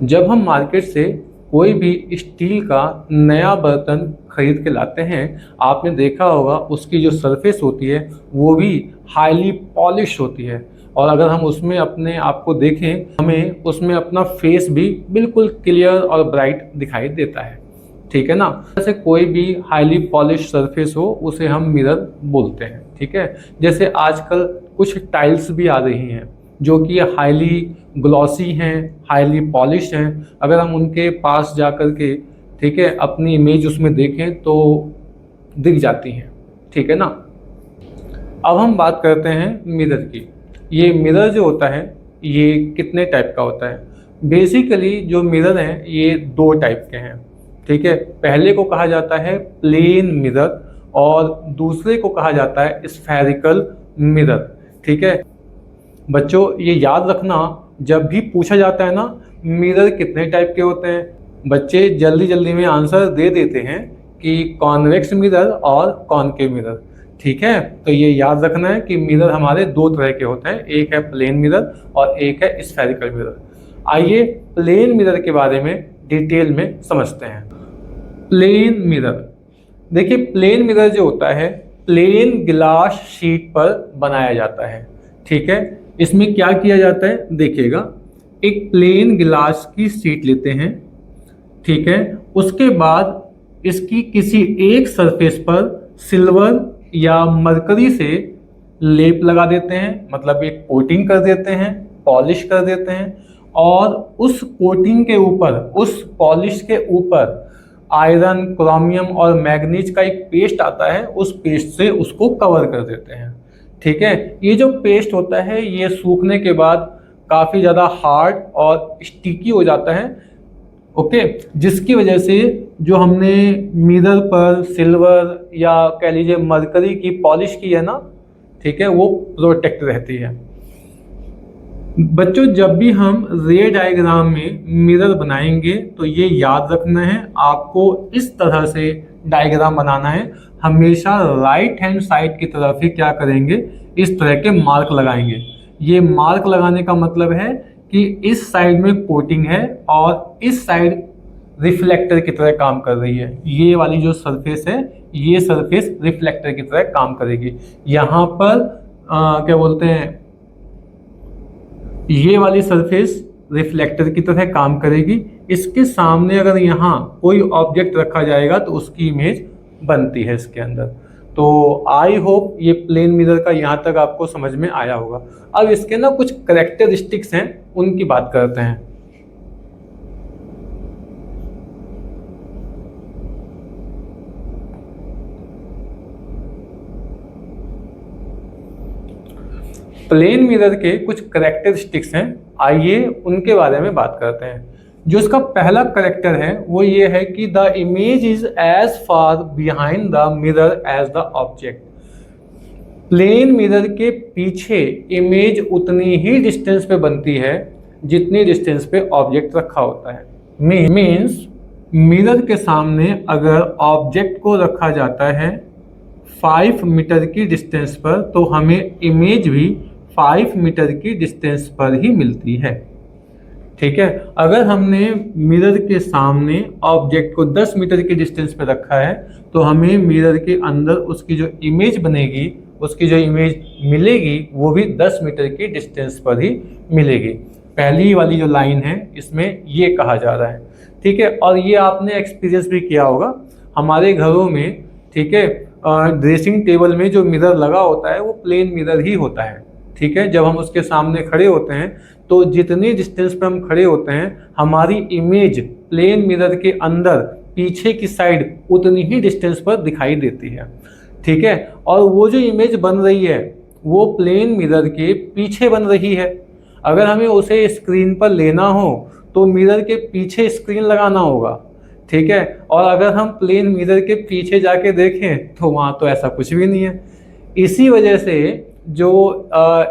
जब हम मार्केट से कोई भी स्टील का नया बर्तन खरीद के लाते हैं, आपने देखा होगा उसकी जो सरफेस होती है वो भी हाईली पॉलिश होती है, और अगर हम उसमें अपने आप को देखें हमें उसमें अपना फेस भी बिल्कुल क्लियर और ब्राइट दिखाई देता है, ठीक है ना। जैसे कोई भी हाईली पॉलिश सरफेस हो उसे हम मिरर बोलते हैं, ठीक है। जैसे आजकल कुछ टाइल्स भी आ रही हैं जो कि हाईली ग्लॉसी हैं, हाईली पॉलिश हैं। अगर हम उनके पास जा कर के, ठीक है, अपनी इमेज उसमें देखें तो दिख जाती हैं, ठीक है ना। अब हम बात करते हैं मिरर की। ये मिरर जो होता है ये कितने टाइप का होता है। बेसिकली जो मिरर हैं ये दो टाइप के हैं, ठीक है। पहले को कहा जाता है प्लेन मिरर और दूसरे को कहा जाता है स्फेरिकल मिरर, ठीक है। बच्चों ये याद रखना, जब भी पूछा जाता है ना मिरर कितने टाइप के होते हैं, बच्चे जल्दी जल्दी में आंसर दे देते हैं कि कॉन्वेक्स मिरर और कॉनकेव मिरर, ठीक है। तो ये याद रखना है कि मिरर हमारे दो तरह के होते हैं, एक है प्लेन मिरर और एक है स्फेरिकल मिरर। आइए प्लेन मिरर के बारे में डिटेल में समझते हैं। प्लेन मिरर, देखिए प्लेन मिरर जो होता है प्लेन ग्लास शीट पर बनाया जाता है, ठीक है। इसमें क्या किया जाता है देखिएगा, एक प्लेन गिलास की शीट लेते हैं, ठीक है। उसके बाद इसकी किसी एक सरफेस पर सिल्वर या मरकरी से लेप लगा देते हैं, मतलब एक कोटिंग कर देते हैं, पॉलिश कर देते हैं, और उस कोटिंग के ऊपर, उस पॉलिश के ऊपर आयरन, क्रोमियम और मैग्नीज का एक पेस्ट आता है, उस पेस्ट से उसको कवर कर देते हैं, ठीक है। ये जो पेस्ट होता है ये सूखने के बाद काफ़ी ज़्यादा हार्ड और स्टिकी हो जाता है, ओके, जिसकी वजह से जो हमने मिरर पर सिल्वर या कह लीजिए मरकरी की पॉलिश की है ना, ठीक है, वो प्रोटेक्ट रहती है। बच्चों जब भी हम रे डायग्राम में मिरर बनाएंगे तो ये याद रखना है आपको इस तरह से डायग्राम बनाना है, हमेशा राइट हैंड साइड की तरफ ही क्या करेंगे, इस तरह के मार्क लगाएंगे। ये मार्क लगाने का मतलब है कि इस साइड में कोटिंग है और इस साइड रिफ्लेक्टर की तरह काम कर रही है। ये वाली जो सरफेस है ये सरफेस रिफ्लेक्टर की तरह काम करेगी। यहाँ पर क्या बोलते हैं, ये वाली सरफेस रिफ्लेक्टर की तरह काम करेगी। इसके सामने अगर यहाँ कोई ऑब्जेक्ट रखा जाएगा तो उसकी इमेज बनती है इसके अंदर। तो आई होप ये प्लेन मिरर का यहाँ तक आपको समझ में आया होगा। अब इसके ना कुछ कैरेक्टरिस्टिक्स हैं, उनकी बात करते हैं। प्लेन मिरर के कुछ कैरेक्टरिस्टिक्स हैं, आइए उनके बारे में बात करते हैं। जो इसका पहला कैरेक्टर है वो ये है कि the image is as far behind the mirror as the object. Plane mirror के पीछे इमेज उतनी ही डिस्टेंस पे बनती है जितनी डिस्टेंस पे ऑब्जेक्ट रखा होता है। मीन्स मिरर के सामने अगर ऑब्जेक्ट को रखा जाता है 5 मीटर की डिस्टेंस पर तो हमें इमेज भी 5 मीटर की डिस्टेंस पर ही मिलती है। ठीक है। अगर हमने मिरर के सामने ऑब्जेक्ट को 10 मीटर के डिस्टेंस पे रखा है तो हमें मिरर के अंदर उसकी जो इमेज बनेगी, उसकी जो इमेज मिलेगी वो भी 10 मीटर की डिस्टेंस पर ही मिलेगी। पहली वाली जो लाइन है इसमें ये कहा जा रहा है। ठीक है, और ये आपने एक्सपीरियंस भी किया होगा हमारे घरों में। ठीक है, ड्रेसिंग टेबल में जो मिरर लगा होता है वो प्लेन मिरर ही होता है। ठीक है, जब हम उसके सामने खड़े होते हैं तो जितनी डिस्टेंस पे हम खड़े होते हैं हमारी इमेज प्लेन मिरर के अंदर पीछे की साइड उतनी ही डिस्टेंस पर दिखाई देती है। ठीक है, और वो जो इमेज बन रही है वो प्लेन मिरर के पीछे बन रही है। अगर हमें उसे स्क्रीन पर लेना हो तो मिरर के पीछे स्क्रीन लगाना होगा। ठीक है, और अगर हम प्लेन मिरर के पीछे जाके देखें तो वहाँ तो ऐसा कुछ भी नहीं है। इसी वजह से जो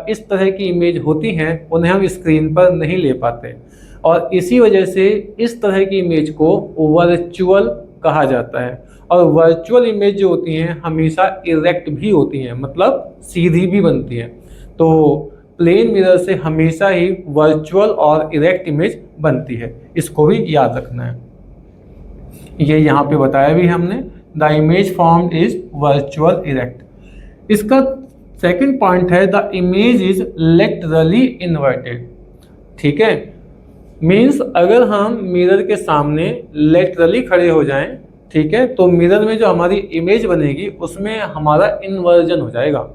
इस तरह की इमेज होती हैं उन्हें हम स्क्रीन पर नहीं ले पाते, और इसी वजह से इस तरह की इमेज को वर्चुअल कहा जाता है। और वर्चुअल इमेज जो होती हैं हमेशा इरेक्ट भी होती हैं, मतलब सीधी भी बनती हैं। तो प्लेन मिरर से हमेशा ही वर्चुअल और इरेक्ट इमेज बनती है, इसको भी याद रखना है। ये यहाँ पे बताया भी हमने, the image formed is virtual erect. इसका सेकंड पॉइंट है the image is laterally inverted. ठीक है, मीन्स अगर हम मिरर के सामने लेटरली खड़े हो जाएं, ठीक है, तो मिरर में जो हमारी इमेज बनेगी उसमें हमारा इन्वर्जन हो जाएगा।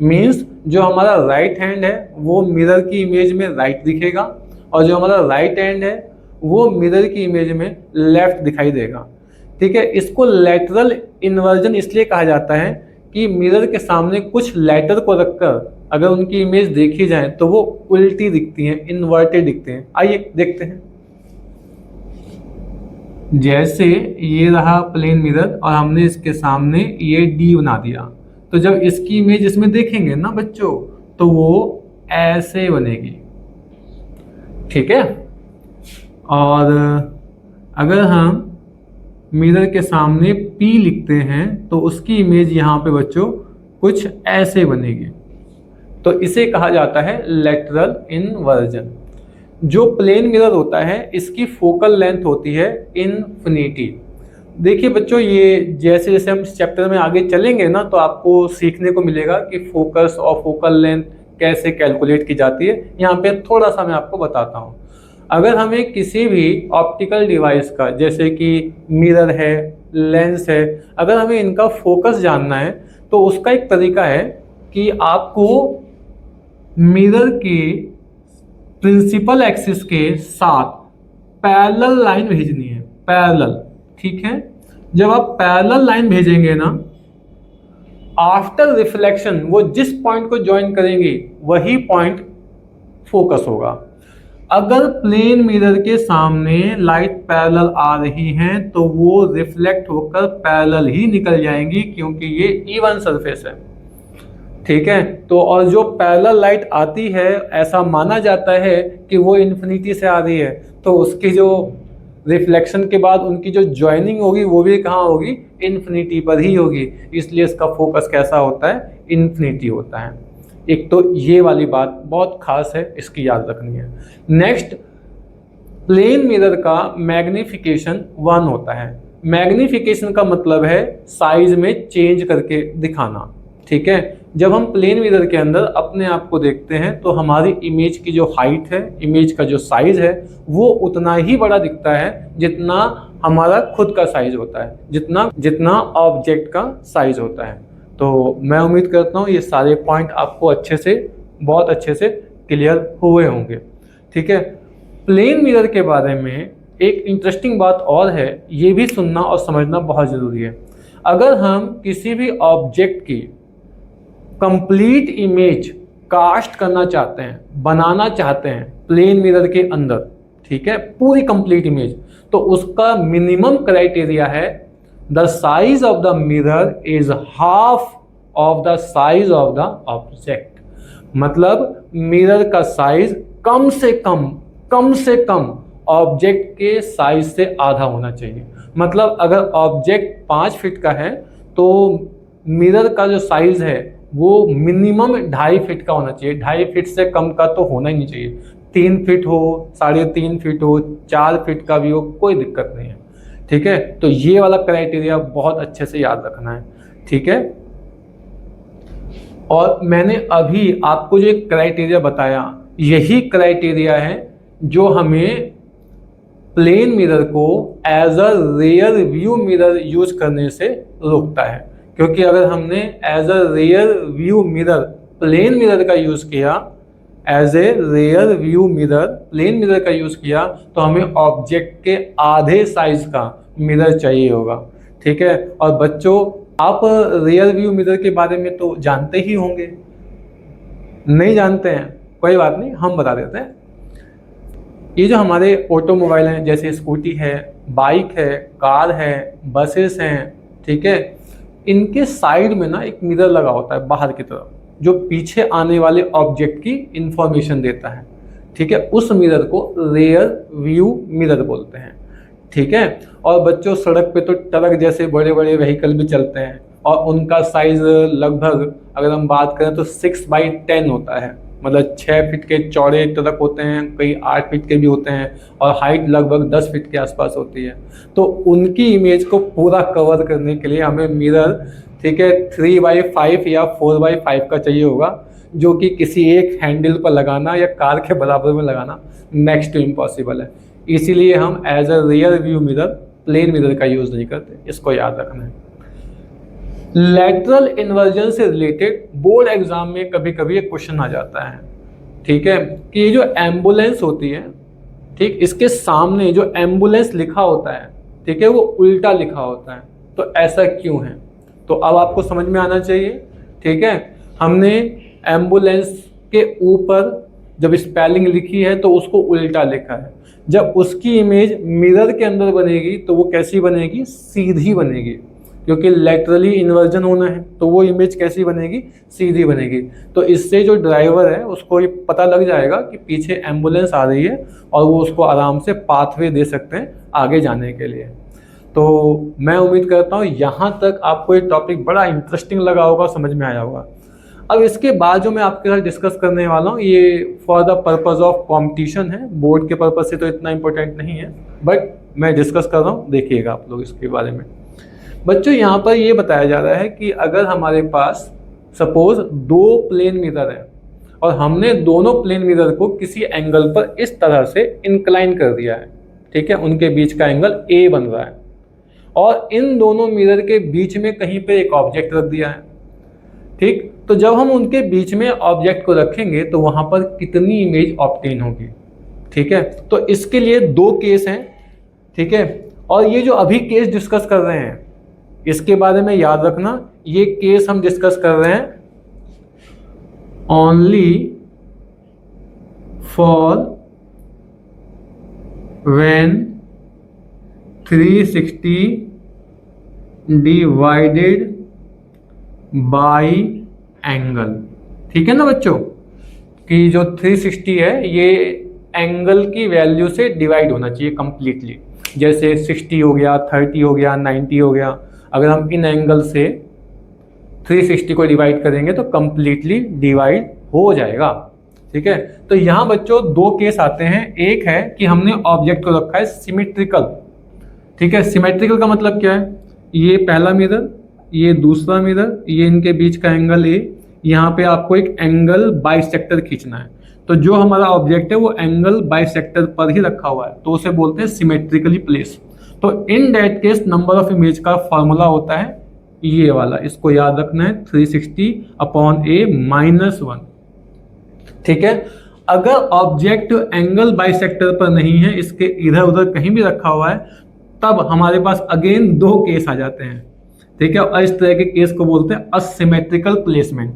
मीन्स जो हमारा राइट हैंड है वो मिरर की इमेज में राइट दिखेगा, और जो हमारा राइट हैंड है वो मिरर की इमेज में लेफ्ट दिखाई देगा। ठीक है, इसको लेटरल इन्वर्जन इसलिए कहा जाता है कि मिरर के सामने कुछ लेटर को रखकर अगर उनकी इमेज देखी जाए तो वो उल्टी दिखती हैं, इन्वर्टेड दिखते हैं। आइए देखते हैं। जैसे ये रहा प्लेन मिरर और हमने इसके सामने ये डी बना दिया, तो जब इसकी इमेज इसमें देखेंगे ना बच्चों तो वो ऐसे बनेगी। ठीक है, और अगर हम मिरर के सामने P लिखते हैं तो उसकी इमेज यहाँ पे बच्चों कुछ ऐसे बनेगी। तो इसे कहा जाता है लेटरल इन्वर्जन। जो प्लेन मिरर होता है इसकी फोकल लेंथ होती है इन्फिनिटी। देखिए बच्चों, ये जैसे जैसे हम इस चैप्टर में आगे चलेंगे ना तो आपको सीखने को मिलेगा कि फोकस और फोकल लेंथ कैसे कैलकुलेट की जाती है। यहाँ पे थोड़ा सा मैं आपको बताता हूँ। अगर हमें किसी भी ऑप्टिकल डिवाइस का, जैसे कि मिरर है, लेंस है, अगर हमें इनका फोकस जानना है तो उसका एक तरीका है कि आपको मिरर के प्रिंसिपल एक्सिस के साथ पैरेलल लाइन भेजनी है, पैरेलल। ठीक है, जब आप पैरेलल लाइन भेजेंगे ना, आफ्टर रिफ्लेक्शन वो जिस पॉइंट को ज्वाइन करेंगे वही पॉइंट फोकस होगा। अगर प्लेन मिरर के सामने लाइट पैरेलल आ रही है तो वो रिफ्लेक्ट होकर पैरेलल ही निकल जाएंगी, क्योंकि ये इवन सरफेस है। ठीक है, तो और जो पैरेलल लाइट आती है ऐसा माना जाता है कि वो इन्फिनिटी से आ रही है, तो उसकी जो रिफ्लेक्शन के बाद उनकी जो ज्वाइनिंग होगी वो भी कहाँ होगी, इन्फिनिटी पर ही होगी। इसलिए इसका फोकस कैसा होता है, इन्फिनिटी होता है। एक तो ये वाली बात बहुत खास है, इसकी याद रखनी है। नेक्स्ट, प्लेन मिरर का मैग्निफिकेशन 1 होता है। मैग्निफिकेशन का मतलब है साइज में चेंज करके दिखाना। ठीक है, जब हम प्लेन मिरर के अंदर अपने आप को देखते हैं तो हमारी इमेज की जो हाइट है, इमेज का जो साइज है वो उतना ही बड़ा दिखता है जितना हमारा खुद का साइज होता है, जितना ऑब्जेक्ट का साइज होता है। तो मैं उम्मीद करता हूँ ये सारे पॉइंट आपको बहुत अच्छे से क्लियर हुए होंगे। ठीक है, प्लेन मिरर के बारे में एक इंटरेस्टिंग बात और है, ये भी सुनना और समझना बहुत ज़रूरी है। अगर हम किसी भी ऑब्जेक्ट की कंप्लीट इमेज कास्ट करना चाहते हैं, बनाना चाहते हैं प्लेन मिरर के अंदर, ठीक है, पूरी कंप्लीट इमेज, तो उसका मिनिमम क्राइटेरिया है the size of the mirror is half of the size of the object. मतलब मिरर का साइज कम से कम ऑब्जेक्ट के साइज से आधा होना चाहिए। मतलब अगर ऑब्जेक्ट 5 फीट का है तो मिरर का जो साइज है वो मिनिमम 2.5 फीट का होना चाहिए, 2.5 फीट से कम का तो होना ही नहीं चाहिए। 3 फीट हो, 3.5 फीट हो, 4 फीट का भी हो, कोई दिक्कत नहीं है। ठीक है, तो ये वाला क्राइटेरिया बहुत अच्छे से याद रखना है। ठीक है, और मैंने अभी आपको जो एक क्राइटेरिया बताया, यही क्राइटेरिया है जो हमें प्लेन मिरर को as a rear view mirror use करने से रोकता है। क्योंकि अगर हमने as a rear view mirror plane mirror का यूज किया, as a rear view mirror plane mirror का यूज किया, तो हमें ऑब्जेक्ट के आधे साइज का मिरर चाहिए होगा। ठीक है, और बच्चों आप रियर व्यू मिरर के बारे में तो जानते ही होंगे, नहीं जानते हैं कोई बात नहीं, हम बता देते हैं। ये जो हमारे ऑटोमोबाइल हैं, जैसे स्कूटी है, बाइक है, कार है, बसेस हैं, ठीक है, इनके साइड में ना एक मिरर लगा होता है बाहर की तरफ, जो पीछे आने वाले ऑब्जेक्ट की इंफॉर्मेशन देता है। ठीक है, उस मिरर को रियर व्यू मिरर बोलते हैं। ठीक है, और बच्चों सड़क पे तो ट्रक जैसे बड़े बड़े व्हीकल भी चलते हैं, और उनका साइज लगभग अगर हम बात करें तो 6x10 होता है। मतलब 6 फीट के चौड़े ट्रक होते हैं, कई 8 फीट के भी होते हैं, और हाइट लगभग 10 फीट के आसपास होती है। तो उनकी इमेज को पूरा कवर करने के लिए हमें मिरर, ठीक है, 3x5 या 4x5 का चाहिए होगा, जो कि किसी एक हैंडल पर लगाना या कार के बराबर में लगाना नेक्स्ट टू इम्पॉसिबल है। इसीलिए हम as a rear view mirror plane mirror का यूज नहीं करते, इसको याद रखना है। लैटरल इन्वर्जन से रिलेटेड बोर्ड एग्जाम में कभी कभी एक क्वेश्चन आ जाता है, ठीक है, कि ये जो एम्बुलेंस होती है, ठीक, इसके सामने जो एम्बुलेंस लिखा होता है, ठीक है, वो उल्टा लिखा होता है, तो ऐसा क्यों है? तो अब आपको समझ में आना चाहिए। ठीक है, हमने एम्बुलेंस के ऊपर जब स्पेलिंग लिखी है तो उसको उल्टा लिखा है। जब उसकी इमेज मिरर के अंदर बनेगी तो वो कैसी बनेगी? सीधी बनेगी, क्योंकि लेटरली इन्वर्जन होना है, तो वो इमेज कैसी बनेगी? सीधी बनेगी। तो इससे जो ड्राइवर है उसको ये पता लग जाएगा कि पीछे एम्बुलेंस आ रही है, और वो उसको आराम से पाथवे दे सकते हैं आगे जाने के लिए। तो मैं उम्मीद करता हूँ यहाँ तक आपको ये टॉपिक बड़ा इंटरेस्टिंग लगा होगा, समझ में आया होगा। अब इसके बाद जो मैं आपके साथ डिस्कस करने वाला हूँ, ये for the purpose of competition है, बोर्ड के पर्पज से तो इतना इंपॉर्टेंट नहीं है, बट मैं डिस्कस कर रहा हूँ, देखिएगा आप लोग इसके बारे में। बच्चों यहाँ पर ये बताया जा रहा है कि अगर हमारे पास सपोज 2 प्लेन मिरर है, और हमने दोनों प्लेन मिरर को किसी एंगल पर इस तरह से इंक्लाइन कर दिया है, ठीक है, उनके बीच का एंगल A बन रहा है, और इन दोनों मिरर के बीच में कहीं पे एक ऑब्जेक्ट रख दिया है। ठीक, तो जब हम उनके बीच में ऑब्जेक्ट को रखेंगे तो वहां पर कितनी इमेज ऑब्टेन होगी? ठीक है, तो इसके लिए 2 केस हैं। ठीक है, और ये जो अभी केस डिस्कस कर रहे हैं इसके बारे में याद रखना, ये केस हम डिस्कस कर रहे हैं only for when 360 divided by angle. ठीक है ना बच्चों, कि जो 360 है ये एंगल की वैल्यू से डिवाइड होना चाहिए कंप्लीटली। जैसे 60 हो गया, 30 हो गया, 90 हो गया, अगर हम इन एंगल से 360 को डिवाइड करेंगे तो कंप्लीटली डिवाइड हो जाएगा। ठीक है, तो यहाँ बच्चों 2 केस आते हैं। एक है कि हमने ऑब्जेक्ट को रखा है सिमेट्रिकल। ठीक है, सिमेट्रिकल का मतलब क्या है? ये पहला मिरर, ये दूसरा मिरर, ये इनके बीच का एंगल A, यहाँ पे आपको एक एंगल बाइसेक्टर खींचना है। तो जो हमारा ऑब्जेक्ट है वो एंगल बाइसेक्टर पर ही रखा हुआ है, तो उसे बोलते हैं सिमेट्रिकली प्लेस। तो in that case number of image का फॉर्मूला होता है ये वाला, इसको याद रखना है 360/A-1। ठीक है, अगर ऑब्जेक्ट एंगल बाइसेक्टर पर नहीं है, इसके इधर उधर कहीं भी रखा हुआ है, तब हमारे पास अगेन 2 केस आ जाते हैं। ठीक है, और इस तरह के केस को बोलते हैं असिमेट्रिकल प्लेसमेंट।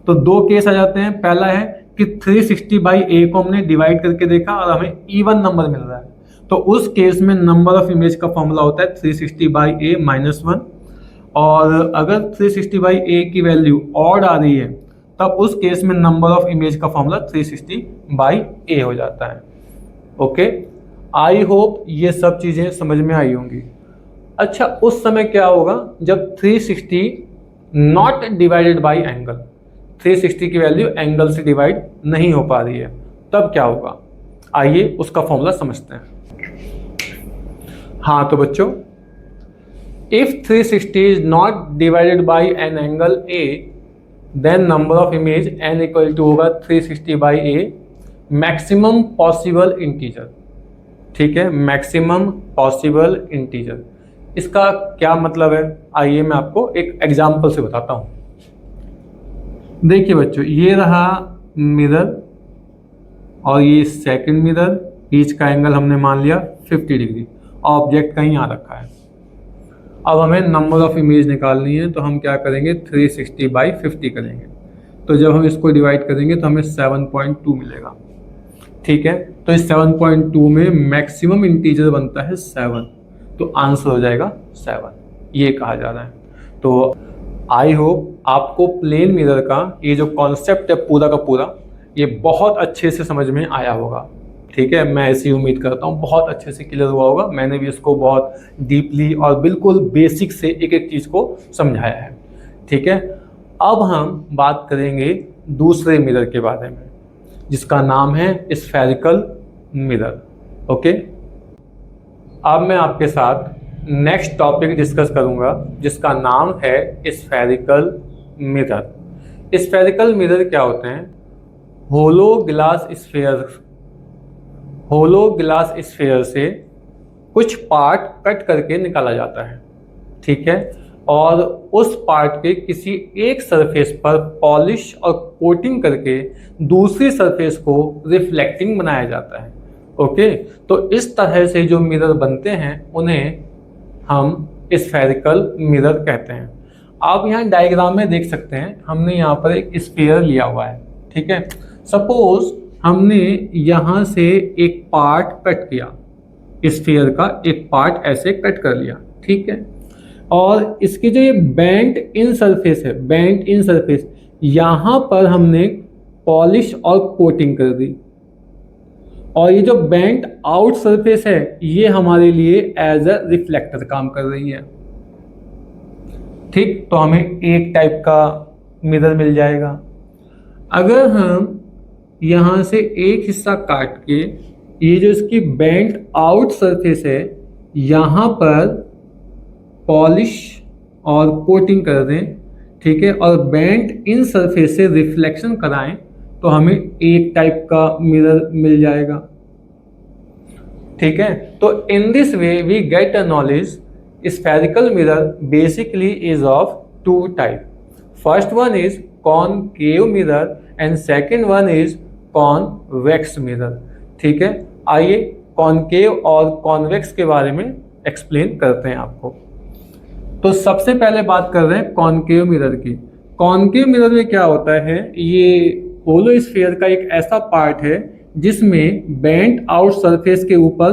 तो 2 केस आ जाते हैं। पहला है कि 360/A को हमने डिवाइड करके देखा और हमें इवन नंबर मिल रहा है, तो उस केस में नंबर ऑफ इमेज का फॉर्मूला होता है 360/A-1। और अगर 360/A की वैल्यू ऑड आ रही है तब उस केस में नंबर ऑफ इमेज का फॉर्मूला 360/A हो जाता है। ओके, आई होप ये सब चीज़ें समझ में आई होंगी। अच्छा, उस समय क्या होगा जब 360 नॉट डिवाइडेड बाय एंगल, 360 की वैल्यू एंगल से डिवाइड नहीं हो पा रही है, तब क्या होगा? आइए उसका फॉर्मूला समझते हैं। हाँ तो बच्चों, if 360 is not divided by an angle a, then number of image n equal to होगा 360 by a, maximum possible integer. ठीक है, मैक्सिमम पॉसिबल इंटीजर, इसका क्या मतलब है आइए मैं आपको एक एग्जांपल से बताता हूँ। देखिए बच्चों, ये रहा मिरर और ये सेकंड मिरर, बीच का एंगल हमने मान लिया 50 डिग्री, ऑब्जेक्ट कहीं आ रखा है। अब हमें नंबर ऑफ इमेज निकालनी है, तो हम क्या करेंगे 360 बाई 50 करेंगे। तो जब हम इसको डिवाइड करेंगे तो हमें 7.2 मिलेगा। ठीक है, तो इस 7.2 में मैक्सिमम इंटीजर बनता है 7, तो आंसर हो जाएगा 7, ये कहा जा रहा है। तो आई होप आपको प्लेन मिरर का ये जो कॉन्सेप्ट है पूरा का पूरा ये बहुत अच्छे से समझ में आया होगा। ठीक है, मैं ऐसी उम्मीद करता हूँ बहुत अच्छे से क्लियर हुआ होगा। मैंने भी इसको बहुत डीपली और बिल्कुल बेसिक से एक एक चीज़ को समझाया है। ठीक है, अब हम बात करेंगे दूसरे मिरर के बारे में जिसका नाम है स्फेरिकल मिरर। ओके, अब मैं आपके साथ नेक्स्ट टॉपिक डिस्कस करूंगा जिसका नाम है स्फेरिकल मिरर। स्फेरिकल मिरर क्या होते हैं? होलो ग्लास स्फेयर से कुछ पार्ट कट करके निकाला जाता है। ठीक है, और उस पार्ट के किसी एक सरफेस पर पॉलिश और कोटिंग करके दूसरी सरफेस को रिफ्लेक्टिंग बनाया जाता है। ओके, तो इस तरह से जो मिरर बनते हैं उन्हें हम स्फेरिकल मिरर कहते हैं। आप यहाँ डायग्राम में देख सकते हैं, हमने यहाँ पर एक स्फीयर लिया हुआ है। ठीक है, सपोज हमने यहाँ से एक पार्ट कट किया, स्फीयर का एक पार्ट ऐसे कट कर लिया। ठीक है, और इसकी जो ये बेंट इन सरफेस है, बेंट इन सरफेस, यहाँ पर हमने पॉलिश और कोटिंग कर दी, और ये जो बेंट आउट सरफेस है ये हमारे लिए एज अ रिफ्लेक्टर काम कर रही है। ठीक, तो हमें एक टाइप का मिरर मिल जाएगा। अगर हम यहाँ से एक हिस्सा काट के ये जो इसकी बेंट आउट सरफेस है यहाँ पर पॉलिश और कोटिंग कर दें, ठीक है, और बेंट इन सरफेस से रिफ्लेक्शन कराएं, तो हमें एक टाइप का मिरर मिल जाएगा। ठीक है, तो in this way we get a knowledge spherical mirror basically is of two type. First one is concave mirror and second one is convex mirror. ठीक है, आइए कॉनकेव और कॉन्वेक्स के बारे में एक्सप्लेन करते हैं आपको। तो सबसे पहले बात कर रहे हैं कॉनकेव मिरर की। कॉनकेव मिरर में क्या होता है, ये होलो स्फीयर का एक ऐसा पार्ट है जिसमें बेंट आउट सरफेस के ऊपर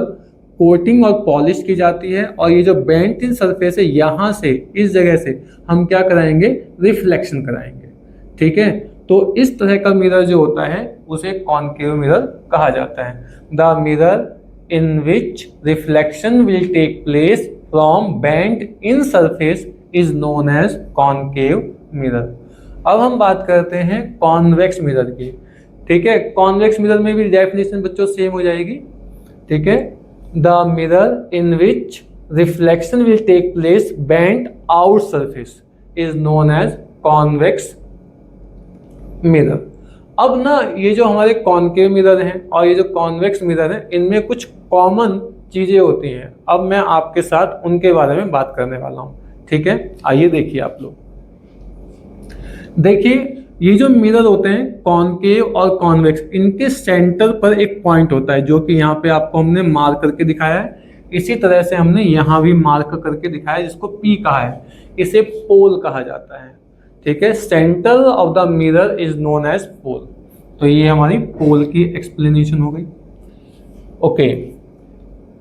कोटिंग और पॉलिश की जाती है, और ये जो बेंट इन सरफेस है यहाँ से इस जगह से हम क्या कराएंगे, रिफ्लेक्शन कराएंगे। ठीक है, तो इस तरह का मिरर जो होता है उसे कॉनकेव मिरर कहा जाता है। The mirror in which reflection will take place from bent in surface is known as concave mirror. अब हम बात करते हैं कॉन्वेक्स मिरर की। ठीक है, कॉन्वेक्स मिरर में भी डेफिनेशन बच्चों सेम हो जाएगी। ठीक है, the mirror in which reflection will take place bent out surface is known as convex mirror. अब ना ये जो हमारे कॉनकेव मिरर हैं और ये जो कॉन्वेक्स मिरर हैं इनमें कुछ कॉमन चीज़ें होती हैं। अब मैं आपके साथ उनके बारे में बात करने वाला हूँ। ठीक है, आइए देखिए आप लोग। देखिए, ये जो मिरर होते हैं कॉनकेव और कॉन्वेक्स, इनके सेंटर पर एक पॉइंट होता है जो कि यहाँ पे आपको हमने मार्क करके दिखाया है। इसी तरह से हमने यहाँ भी मार्क करके दिखाया है जिसको P कहा है। इसे पोल कहा जाता है। ठीक है, centre of the mirror is known as pole. तो ये हमारी पोल की एक्सप्लेनेशन हो गई। ओके,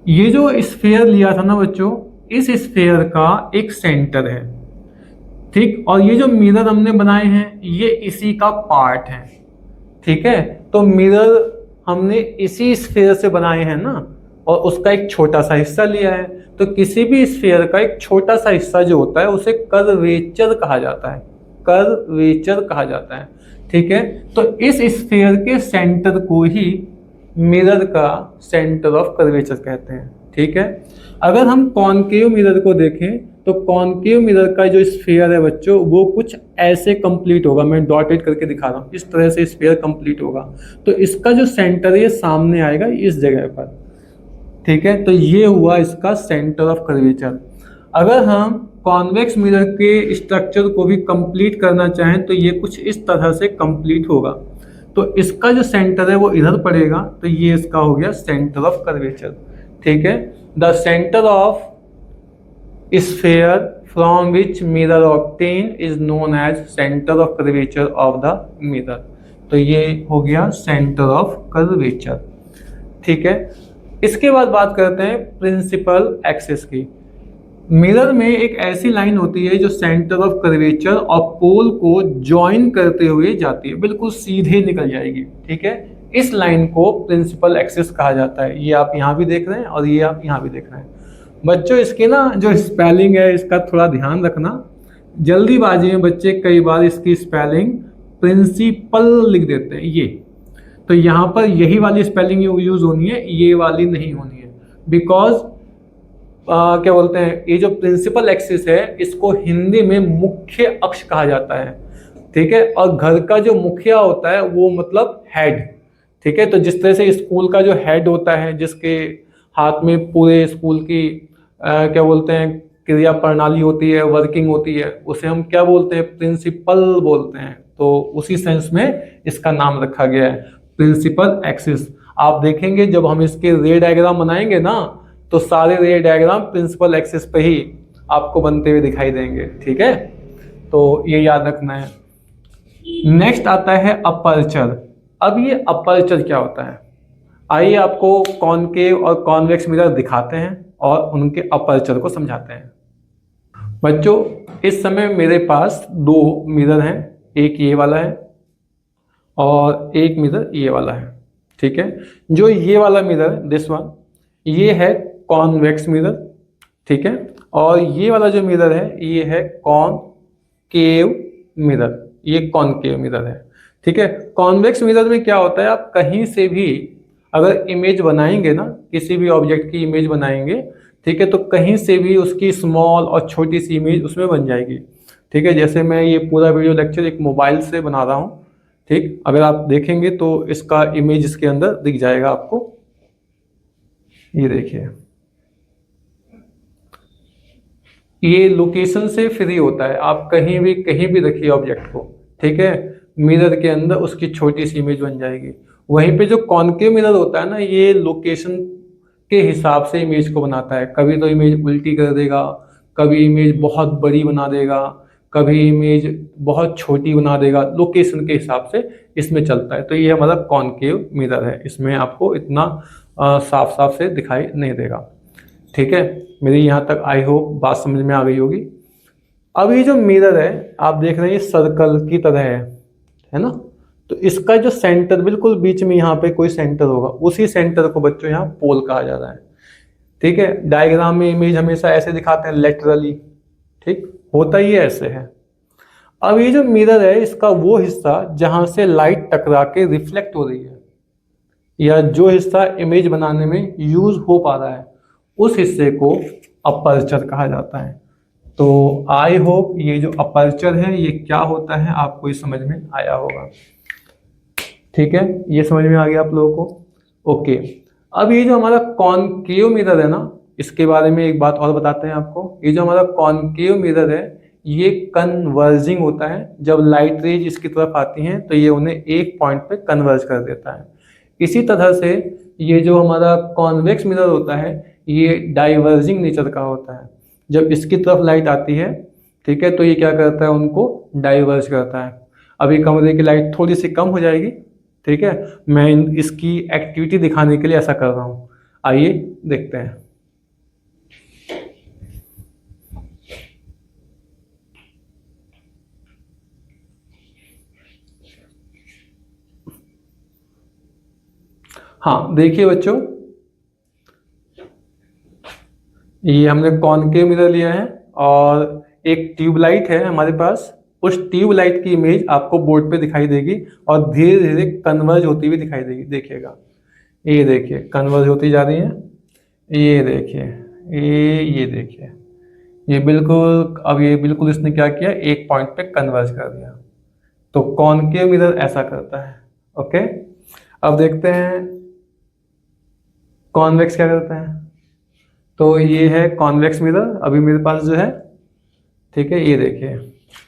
ये जो स्फीयर लिया था ना बच्चों, इस स्फीयर का एक सेंटर है। ठीक, और ये जो मिरर हमने बनाए हैं ये इसी का पार्ट है। ठीक है, तो मिरर हमने इसी स्फीयर से बनाए हैं ना, और उसका एक छोटा सा हिस्सा लिया है। तो किसी भी स्फीयर का एक छोटा सा हिस्सा जो होता है उसे कर्वेचर कहा जाता है, कर्वेचर कहा जाता है। ठीक है, तो इस स्फीयर के सेंटर को ही मिरर का सेंटर ऑफ कर्वेचर कहते हैं। ठीक है, अगर हम कॉनकेव मिरर को देखें तो कॉनकेव मिरर का जो स्फीयर है बच्चों वो कुछ ऐसे कंप्लीट होगा, मैं डॉटेड करके दिखा रहा हूँ, इस तरह से स्फीयर कंप्लीट होगा। तो इसका जो सेंटर है ये सामने आएगा इस जगह पर। ठीक है, तो ये हुआ इसका सेंटर ऑफ कर्वेचर। अगर हम कॉन्वेक्स मिरर के स्ट्रक्चर को भी कंप्लीट करना चाहें तो ये कुछ इस तरह से कंप्लीट होगा। तो इसका जो सेंटर है वो इधर पड़ेगा, तो ये इसका हो गया सेंटर ऑफ कर्वेचर। ठीक है, the centre of sphere from which mirror obtain is known as centre of curvature of the mirror. तो ये हो गया सेंटर ऑफ कर्वेचर। ठीक है, इसके बाद बात करते हैं प्रिंसिपल एक्सिस की। मिरर में एक ऐसी लाइन होती है जो सेंटर ऑफ कर्वेचर और पोल को ज्वाइन करते हुए जाती है, बिल्कुल सीधे निकल जाएगी। ठीक है, इस लाइन को प्रिंसिपल एक्सिस कहा जाता है। ये आप यहाँ भी देख रहे हैं और ये आप यहाँ भी देख रहे हैं। बच्चों इसकी ना जो स्पेलिंग है इसका थोड़ा ध्यान रखना, जल्दीबाजी में बच्चे कई बार इसकी स्पेलिंग प्रिंसिपल लिख देते हैं ये, तो यहाँ पर यही वाली स्पेलिंग यूज होनी है, ये वाली नहीं होनी है। बिकॉज क्या बोलते हैं, ये जो प्रिंसिपल एक्सिस है इसको हिंदी में मुख्य अक्ष कहा जाता है। ठीक है, और घर का जो मुखिया होता है वो मतलब हेड। ठीक है, तो जिस तरह से स्कूल का जो हेड होता है जिसके हाथ में पूरे स्कूल की क्या बोलते हैं क्रिया प्रणाली होती है, वर्किंग होती है, उसे हम क्या बोलते हैं, प्रिंसिपल बोलते हैं। तो उसी सेंस में इसका नाम रखा गया है प्रिंसिपल एक्सिस। आप देखेंगे जब हम इसके रे डायग्राम बनाएंगे ना तो सारे रे डायग्राम प्रिंसिपल एक्सिस पे ही आपको बनते हुए दिखाई देंगे। ठीक है, तो ये याद रखना है। नेक्स्ट आता है अपर्चर। अब ये अपर्चर क्या होता है, आइए आपको कॉनकेव और कॉन्वेक्स मिरर दिखाते हैं और उनके अपर्चर को समझाते हैं। बच्चों इस समय मेरे पास दो मिरर हैं, एक ये वाला है और एक मिरर ये वाला है। ठीक है, जो ये वाला मिरर दिस वन ये है कॉन्वेक्स मिरर। ठीक है, और ये वाला जो मिरर है ये है कॉनकेव मिरर, ये कॉनकेव मिरर है। ठीक है, कॉन्वेक्स मिरर में क्या होता है, आप कहीं से भी अगर इमेज बनाएंगे ना, किसी भी ऑब्जेक्ट की इमेज बनाएंगे, ठीक है, तो कहीं से भी उसकी स्मॉल और छोटी सी इमेज उसमें बन जाएगी। ठीक है, जैसे मैं ये पूरा वीडियो लेक्चर एक मोबाइल से बना रहा हूँ। ठीक, अगर आप देखेंगे तो इसका इमेज इसके अंदर दिख जाएगा आपको, ये देखिए, ये लोकेशन से फ्री होता है, आप कहीं भी रखिए ऑब्जेक्ट को। ठीक है, मिरर के अंदर उसकी छोटी सी इमेज बन जाएगी। वहीं पे जो कॉनकेव मिरर होता है ना, ये लोकेशन के हिसाब से इमेज को बनाता है। कभी तो इमेज उल्टी कर देगा, कभी इमेज बहुत बड़ी बना देगा, कभी इमेज बहुत छोटी बना देगा, लोकेशन के हिसाब से इसमें चलता है। तो ये हमारा कॉनकेव मिरर है, इसमें आपको इतना साफ साफ से दिखाई नहीं देगा। ठीक है, मेरी यहाँ तक आई होप बात समझ में आ गई होगी। अब ये जो मिरर है आप देख रहे हैं ये सर्कल की तरह है ना, तो इसका जो सेंटर बिल्कुल बीच में यहाँ पे कोई सेंटर होगा, उसी सेंटर को बच्चों यहाँ पोल कहा जा रहा है। ठीक है, डायग्राम में इमेज हमेशा ऐसे दिखाते हैं लेटरली, ठीक होता ही ऐसे है। अब ये जो मिरर है इसका वो हिस्सा जहां से लाइट टकरा के रिफ्लेक्ट हो रही है या जो हिस्सा इमेज बनाने में यूज हो पा रहा है उस हिस्से को अपर्चर कहा जाता है। तो आई होप ये जो अपर्चर है ये क्या होता है आपको ये समझ में आया होगा। ठीक है, ये समझ में आ गया आप लोगों को। ओके, अब ये जो हमारा कॉनकेव मिरर है ना, इसके बारे में एक बात और बताते हैं आपको। ये जो हमारा कॉनकेव मिरर है ये कन्वर्जिंग होता है, जब लाइट रेज इसकी तरफ आती हैं तो ये उन्हें एक पॉइंट पे कन्वर्ज कर देता है। इसी तरह से ये जो हमारा कॉन्वेक्स मिरर होता है ये डाइवर्जिंग नेचर का होता है। जब इसकी तरफ लाइट आती है, ठीक है, तो ये क्या करता है, उनको डाइवर्ज करता है। अभी कमरे की लाइट थोड़ी सी कम हो जाएगी, ठीक है, मैं इसकी एक्टिविटी दिखाने के लिए ऐसा कर रहा हूँ। आइए देखते हैं। हाँ देखिए बच्चों, ये हमने कॉनकेव मिरर लिया है और एक ट्यूबलाइट है हमारे पास। उस ट्यूबलाइट की इमेज आपको बोर्ड पे दिखाई देगी और धीरे धीरे कन्वर्ज होती हुई दिखाई देगी। देखिएगा ये देखिए कन्वर्ज होती जा रही है, ये देखिए, ये देखिए, ये बिल्कुल, अब ये बिल्कुल इसने क्या किया, एक पॉइंट पे कन्वर्ज कर दिया। तो कॉनकेव मिरर ऐसा करता है। ओके, अब देखते हैं कॉन्वेक्स क्या करता है। तो ये है कॉन्वेक्स मिरर, अभी मेरे पास जो है, ठीक है, ये देखिए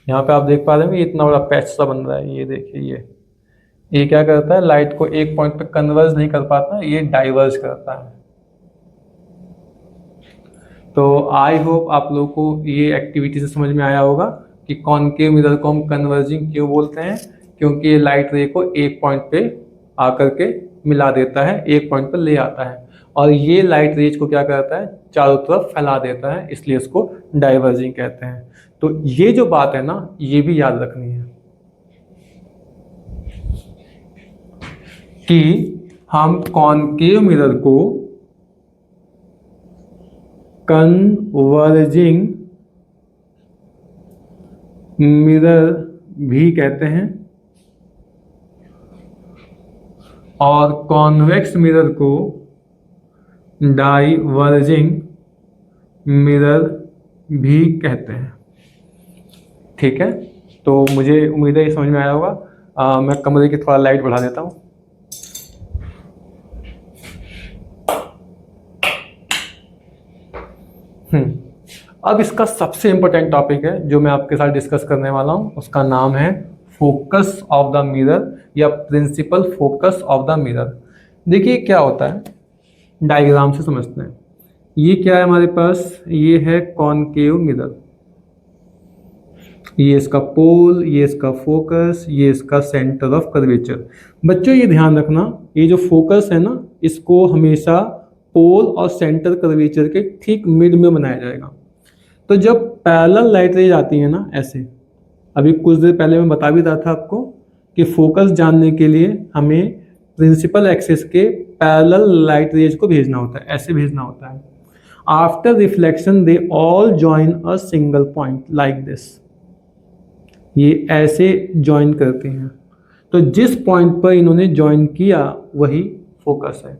यहाँ पे आप देख पा रहे हैं, ये इतना बड़ा पैच सा बन रहा है, ये देखिए, ये क्या करता है, लाइट को एक पॉइंट पे कन्वर्ज नहीं कर पाता, ये डाइवर्ज करता है। तो आई होप आप लोगों को ये एक्टिविटी से समझ में आया होगा कि कॉनकेव मिरर को हम कन्वर्जिंग क्यों बोलते हैं, क्योंकि ये लाइट रे को एक पॉइंट पे आकर के मिला देता है, एक पॉइंट पर ले आता है, और ये लाइट रेज को क्या करता है, चारों तरफ फैला देता है, इसलिए इसको डाइवर्जिंग कहते हैं। तो ये जो बात है ना, ये भी याद रखनी है कि हम कॉनकेव मिरर को कन्वर्जिंग मिरर भी कहते हैं और कॉन्वेक्स मिरर को डाइवर्जिंग मिरर भी कहते हैं। ठीक है, तो मुझे उम्मीद है ये समझ में आया होगा। मैं कमरे की थोड़ा लाइट बढ़ा देता हूँ। अब इसका सबसे इम्पोर्टेंट टॉपिक है जो मैं आपके साथ डिस्कस करने वाला हूँ, उसका नाम है फोकस ऑफ द मिरर या principal focus of the mirror. देखिए क्या होता है, डायग्राम से समझते हैं। ये क्या है हमारे पास, ये है कॉनकेव मिरर, ये इसका पोल, ये इसका फोकस, ये इसका सेंटर ऑफ कर्वेचर। बच्चों ये ध्यान रखना, ये जो फोकस है ना, इसको हमेशा पोल और सेंटर कर्वेचर के ठीक मिड में बनाया जाएगा। तो जब पैरेलल लाइट रेज आती है ना ऐसे, अभी कुछ देर पहले मैं बता भी रहा था आपको कि फोकस जानने के लिए हमें प्रिंसिपल एक्सिस के पैरेलल लाइट रेज को भेजना होता है, ऐसे भेजना होता है। After reflection they all join a single point like this, ये ऐसे ज्वाइन करते हैं। तो जिस पॉइंट पर इन्होंने ज्वाइन किया वही फोकस है।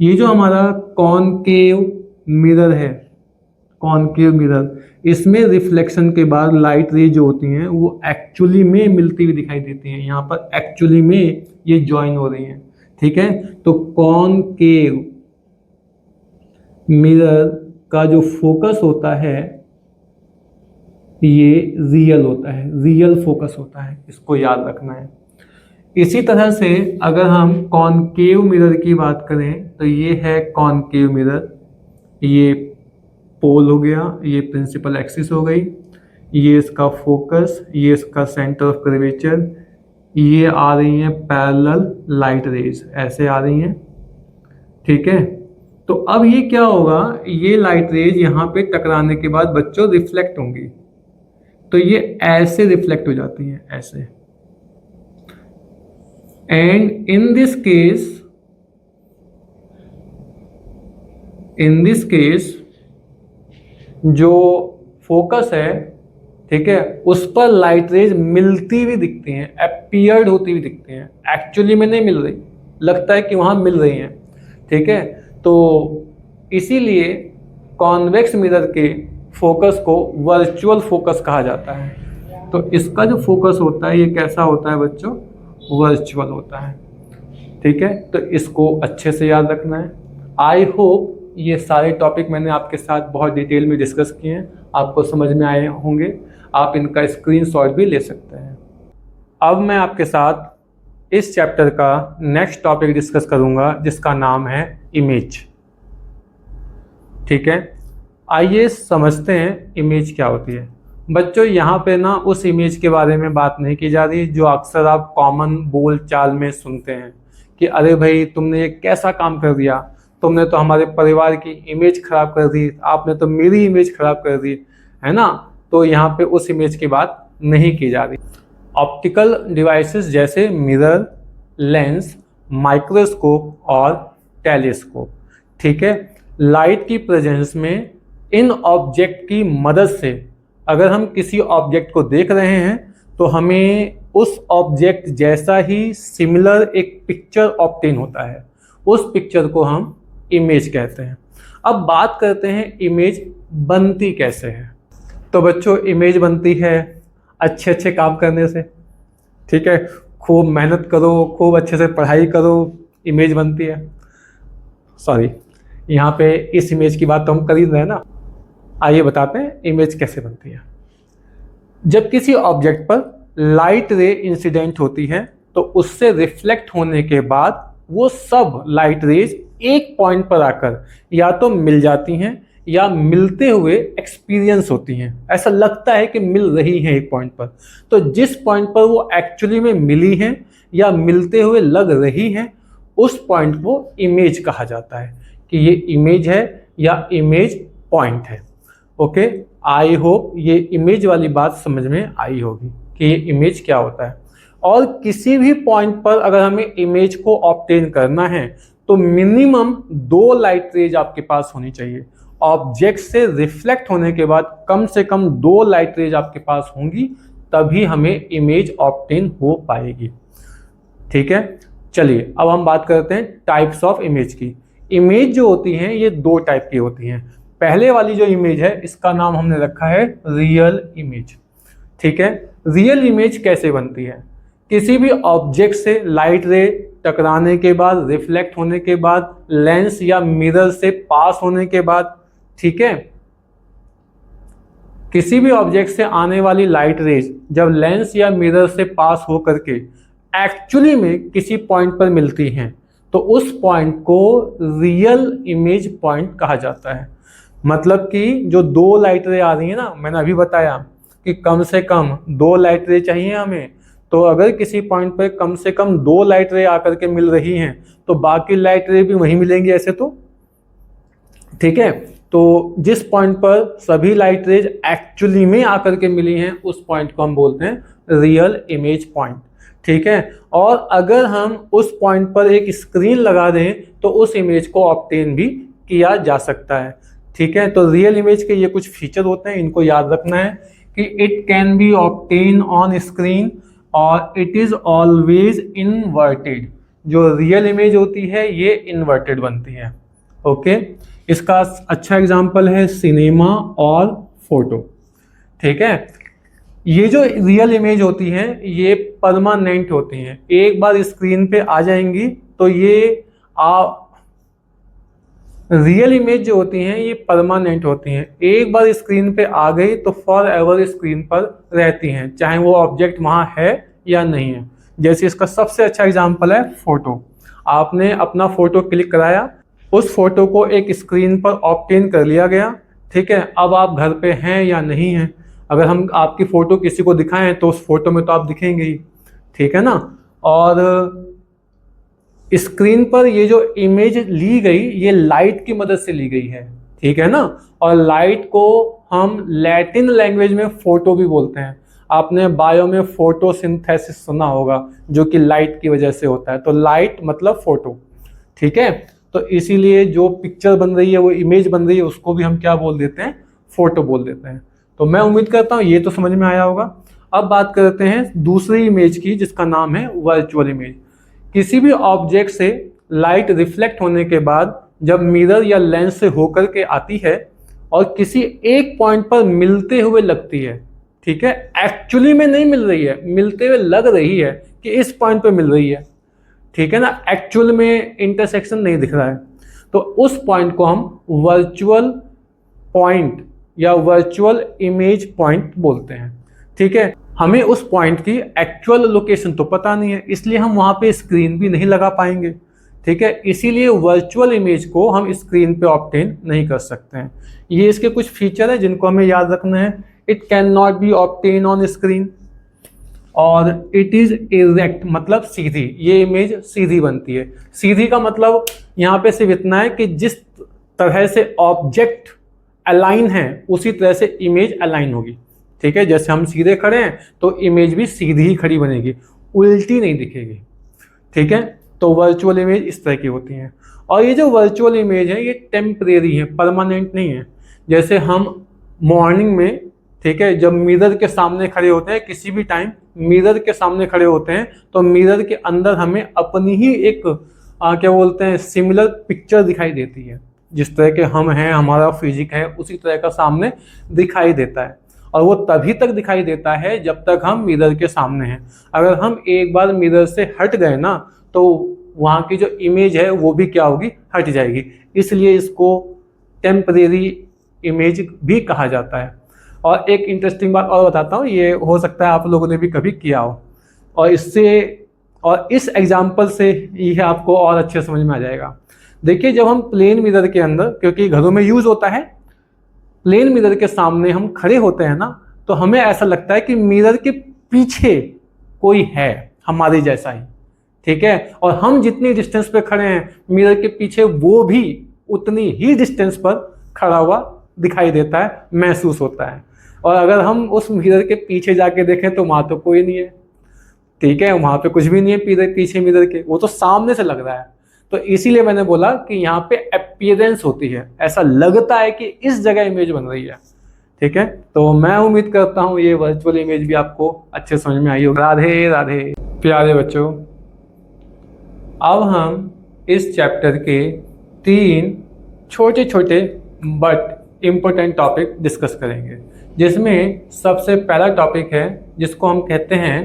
ये जो हमारा कॉनकेव मिरर है, कॉनकेव मिरर, इसमें रिफ्लेक्शन के बाद लाइट रे जो होती हैं वो एक्चुअली में मिलती हुई दिखाई देती हैं। यहाँ पर एक्चुअली में ये ज्वाइन हो रही हैं। ठीक है, तो कॉनकेव मिरर का जो फोकस होता है ये रियल होता है, रियल फोकस होता है, इसको याद रखना है। इसी तरह से अगर हम कॉनकेव मिरर की बात करें तो ये है कॉनकेव मिरर, ये पोल हो गया, ये प्रिंसिपल एक्सिस हो गई, ये इसका फोकस, ये इसका सेंटर ऑफ कर्वेचर, ये आ रही हैं पैरेलल लाइट रेज, ऐसे आ रही हैं। ठीक है, तो अब ये क्या होगा, ये लाइट रेज यहाँ पे टकराने के बाद बच्चों रिफ्लेक्ट होंगी, तो ये ऐसे रिफ्लेक्ट हो जाती हैं, ऐसे। एंड इन दिस केस जो फोकस है, ठीक है, उस पर लाइट रेज मिलती हुई दिखती हैं, अपीयर्ड होती हुई दिखती हैं, एक्चुअली में नहीं मिल रही, लगता है कि वहां मिल रही हैं। ठीक है, तो इसीलिए कॉन्वेक्स मिरर के फोकस को वर्चुअल फोकस कहा जाता है। तो इसका जो फोकस होता है ये कैसा होता है बच्चों, वर्चुअल होता है। ठीक है, तो इसको अच्छे से याद रखना है। आई होप ये सारे टॉपिक मैंने आपके साथ बहुत डिटेल में डिस्कस किए हैं, आपको समझ में आए होंगे। आप इनका स्क्रीनशॉट भी ले सकते हैं। अब मैं आपके साथ इस चैप्टर का नेक्स्ट टॉपिक डिस्कस करूंगा जिसका नाम है इमेज। ठीक है, आइए समझते हैं इमेज क्या होती है। बच्चों यहाँ पे ना उस इमेज के बारे में बात नहीं की जा रही जो अक्सर आप कॉमन बोल चाल में सुनते हैं कि अरे भाई तुमने ये कैसा काम कर दिया, तुमने तो हमारे परिवार की इमेज खराब कर दी, आपने तो मेरी इमेज खराब कर दी, है ना। तो यहाँ पे उस इमेज की बात नहीं की जा रही। ऑप्टिकल डिवाइसेस जैसे मिरर, लेंस, माइक्रोस्कोप और टेलीस्कोप, ठीक है, लाइट की प्रेजेंस में इन ऑब्जेक्ट की मदद से अगर हम किसी ऑब्जेक्ट को देख रहे हैं तो हमें उस ऑब्जेक्ट जैसा ही सिमिलर एक पिक्चर ऑब्टेन होता है। उस पिक्चर को हम इमेज कहते हैं। अब बात करते हैं इमेज बनती कैसे है। तो बच्चों इमेज बनती है अच्छे अच्छे काम करने से, ठीक है, खूब मेहनत करो, खूब अच्छे से पढ़ाई करो, इमेज बनती है। सॉरी, यहाँ पे इस इमेज की बात तो हम कर ही रहे हैं ना। आइए बताते हैं इमेज कैसे बनती है। जब किसी ऑब्जेक्ट पर लाइट रे इंसिडेंट होती है तो उससे रिफ्लेक्ट होने के बाद वो सब लाइट रेज एक पॉइंट पर आकर या तो मिल जाती हैं या मिलते हुए एक्सपीरियंस होती हैं। ऐसा लगता है कि मिल रही हैं एक पॉइंट पर। तो जिस पॉइंट पर वो एक्चुअली में मिली हैं या मिलते हुए लग रही हैं, उस पॉइंट को इमेज कहा जाता है कि ये इमेज है या इमेज पॉइंट है। ओके, आई होप ये इमेज वाली बात समझ में आई होगी कि ये इमेज क्या होता है। और किसी भी पॉइंट पर अगर हमें इमेज को ऑब्टेन करना है तो मिनिमम 2 लाइट रेज आपके पास होनी चाहिए। ऑब्जेक्ट से रिफ्लेक्ट होने के बाद कम से कम 2 लाइट रेज आपके पास होंगी, तभी हमें इमेज ऑब्टेन हो पाएगी। ठीक है, चलिए अब हम बात करते हैं टाइप्स ऑफ इमेज की। इमेज जो होती हैं ये 2 टाइप की होती हैं। पहले वाली जो इमेज है इसका नाम हमने रखा है रियल इमेज। ठीक है, रियल इमेज कैसे बनती है? किसी भी ऑब्जेक्ट से लाइट रे टकराने के बाद, रिफ्लेक्ट होने के बाद, लेंस या मिरर से पास होने के बाद, ठीक है, किसी भी ऑब्जेक्ट से आने वाली लाइट रेज जब लेंस या मिरर से पास हो करके एक्चुअली में किसी पॉइंट पर मिलती हैं तो उस पॉइंट को रियल इमेज पॉइंट कहा जाता है। मतलब कि जो 2 लाइट रे आ रही है ना, मैंने अभी बताया कि कम से कम 2 लाइट रे चाहिए हमें। तो अगर किसी पॉइंट पर कम से कम 2 लाइट रे आकर के मिल रही हैं तो बाकी लाइट रे भी वहीं मिलेंगी ऐसे तो, ठीक है। तो जिस पॉइंट पर सभी लाइट रेज एक्चुअली में आकर के मिली हैं उस पॉइंट को हम बोलते हैं रियल इमेज पॉइंट, ठीक है। और अगर हम उस पॉइंट पर एक स्क्रीन लगा दें तो उस इमेज को ऑब्टेन भी किया जा सकता है, ठीक है। तो रियल इमेज के ये कुछ फीचर होते हैं, इनको याद रखना है कि it can be obtain on screen और इट इज ऑलवेज इनवर्टेड। जो रियल इमेज होती है ये इन्वर्टेड बनती है। ओके, इसका अच्छा एग्जांपल है सिनेमा और फोटो, ठीक है। ये जो रियल इमेज होती हैं ये परमानेंट होती हैं, एक बार स्क्रीन पे आ जाएंगी तो ये रियल इमेज जो होती हैं ये परमानेंट होती हैं। एक बार स्क्रीन पे आ गई तो फॉर एवर स्क्रीन पर रहती हैं, चाहे वो ऑब्जेक्ट वहाँ है या नहीं है। जैसे इसका सबसे अच्छा एग्जांपल है फोटो। आपने अपना फोटो क्लिक कराया, उस फोटो को एक स्क्रीन पर ऑब्टेन कर लिया गया, ठीक है। अब आप घर पे हैं या नहीं हैं, अगर हम आपकी फ़ोटो किसी को दिखाएं तो उस फोटो में तो आप दिखेंगे ही, ठीक है ना। और स्क्रीन पर ये जो इमेज ली गई ये लाइट की मदद से ली गई है, ठीक है ना। और लाइट को हम लैटिन लैंग्वेज में फोटो भी बोलते हैं। आपने बायो में फोटोसिंथेसिस सुना होगा जो कि लाइट की वजह से होता है। तो लाइट मतलब फोटो, ठीक है। तो इसीलिए जो पिक्चर बन रही है, वो इमेज बन रही है, उसको भी हम क्या बोल देते हैं? फोटो बोल देते हैं। तो मैं उम्मीद करता हूँ ये तो समझ में आया होगा। अब बात करते हैं दूसरी इमेज की जिसका नाम है वर्चुअल इमेज। किसी भी ऑब्जेक्ट से लाइट रिफ्लेक्ट होने के बाद जब मिरर या लेंस से होकर के आती है और किसी एक पॉइंट पर मिलते हुए लगती है, ठीक है। एक्चुअली में नहीं मिल रही है, मिलते हुए लग रही है कि इस पॉइंट पर मिल रही है, ठीक है ना। एक्चुअल में इंटरसेक्शन नहीं दिख रहा है, तो उस पॉइंट को हम वर्चुअल पॉइंट या वर्चुअल इमेज पॉइंट बोलते हैं, ठीक है। हमें उस पॉइंट की एक्चुअल लोकेशन तो पता नहीं है, इसलिए हम वहाँ पे स्क्रीन भी नहीं लगा पाएंगे, ठीक है। इसीलिए वर्चुअल इमेज को हम स्क्रीन पे ऑब्टेन नहीं कर सकते हैं। ये इसके कुछ फीचर है जिनको हमें याद रखना है। It can not be obtain on screen और इट इज इरेक्ट मतलब सीधी। ये इमेज सीधी बनती है। सीधी का मतलब यहाँ पे सिर्फ इतना है कि जिस तरह से ऑब्जेक्ट अलाइन है उसी तरह से इमेज अलाइन होगी, ठीक है। जैसे हम सीधे खड़े हैं तो इमेज भी सीधी ही खड़ी बनेगी, उल्टी नहीं दिखेगी, ठीक है। तो वर्चुअल इमेज इस तरह की होती हैं। और ये जो वर्चुअल इमेज है ये टेम्परेरी है, परमानेंट नहीं है। जैसे हम मॉर्निंग में, ठीक है, जब मिरर के सामने खड़े होते हैं, किसी भी टाइम मिरर के सामने खड़े होते हैं तो मिरर के अंदर हमें अपनी ही एक क्या बोलते हैं, सिमिलर पिक्चर दिखाई देती है। जिस तरह के हम हैं, हमारा फिजिक है, उसी तरह का सामने दिखाई देता है। और वो तभी तक दिखाई देता है जब तक हम मिरर के सामने हैं। अगर हम एक बार मिरर से हट गए ना, तो वहाँ की जो इमेज है वो भी क्या होगी, हट जाएगी। इसलिए इसको टेम्परेरी इमेज भी कहा जाता है। और एक इंटरेस्टिंग बात और बताता हूँ, ये हो सकता है आप लोगों ने भी कभी किया हो, और इस एग्जाम्पल से ये आपको और अच्छे समझ में आ जाएगा। देखिए, जब हम प्लेन मिरर के अंदर, क्योंकि घरों में यूज होता है, प्लेन मिरर के सामने हम खड़े होते हैं ना, तो हमें ऐसा लगता है कि मिरर के पीछे कोई है हमारे जैसा ही, ठीक है। और हम जितनी डिस्टेंस पे खड़े हैं, मिरर के पीछे वो भी उतनी ही डिस्टेंस पर खड़ा हुआ दिखाई देता है, महसूस होता है। और अगर हम उस मिरर के पीछे जाके देखें तो वहां तो कोई नहीं है, ठीक है, वहां पे कुछ भी नहीं है पीछे मिरर के, वो तो सामने से लग रहा है। तो इसीलिए मैंने बोला कि यहाँ पे अपीयरेंस होती है, ऐसा लगता है कि इस जगह इमेज बन रही है, ठीक है। तो मैं उम्मीद करता हूँ ये वर्चुअल इमेज भी आपको अच्छे समझ में आई होगी। राधे राधे प्यारे बच्चों, अब हम इस चैप्टर के 3 छोटे छोटे बट इम्पोर्टेंट टॉपिक डिस्कस करेंगे, जिसमें सबसे पहला टॉपिक है जिसको हम कहते हैं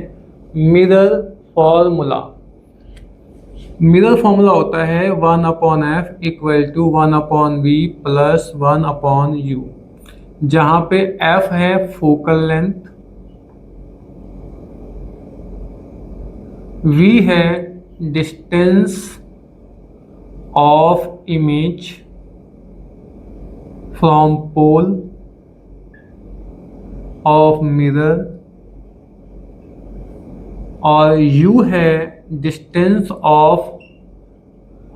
मिरर फॉर्मूला। मिरर फॉर्मूला होता है 1/f = 1/v + 1/u, जहां पे f है फोकल लेंथ, v है distance of image from pole of mirror, और u है distance of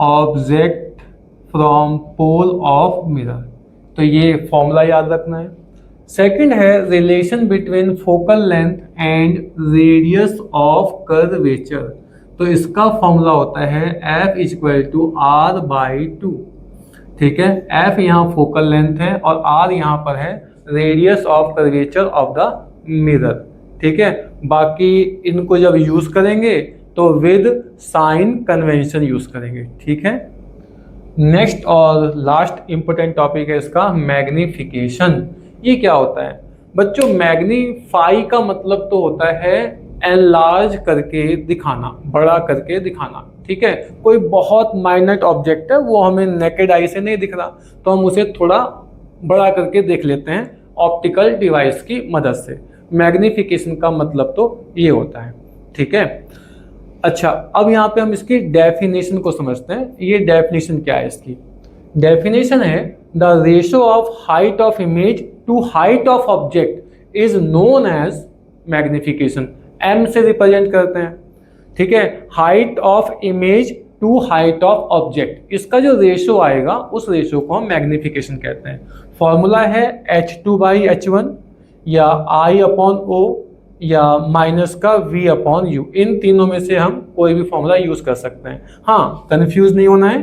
object from pole of mirror. तो ये फॉर्मूला याद रखना है। सेकंड है relation between focal length and radius of curvature. तो इसका फॉर्मूला होता है f = r/2, ठीक है। f यहाँ फोकल लेंथ है और r यहाँ पर है radius of curvature of the mirror, ठीक है। बाकी इनको जब यूज करेंगे तो विद साइन कन्वेंशन यूज करेंगे, ठीक है। नेक्स्ट और लास्ट इंपॉर्टेंट टॉपिक है इसका मैग्निफिकेशन। ये क्या होता है बच्चों? मैग्नीफाई का मतलब तो होता है एनलार्ज करके दिखाना, बड़ा करके दिखाना, ठीक है। कोई बहुत माइनट ऑब्जेक्ट है, वो हमें नेकेड आई से नहीं दिख रहा, तो हम उसे थोड़ा बड़ा करके देख लेते हैं ऑप्टिकल डिवाइस की मदद से। मैग्निफिकेशन का मतलब तो ये होता है, ठीक है। अच्छा, अब यहाँ पे हम इसकी डेफिनेशन को समझते हैं। ये डेफिनेशन क्या है इसकी? डेफिनेशन है the ratio of height of image to height of object is known as magnification. m से रिप्रेजेंट करते हैं, ठीक है। Height of image to height of object, इसका जो रेशियो आएगा उस रेशियो को हम मैग्निफिकेशन कहते हैं। फॉर्मूला है h2/h1 या I/O या माइनस का V/U। इन तीनों में से हम कोई भी फॉर्मूला यूज कर सकते हैं। हाँ, कंफ्यूज नहीं होना है।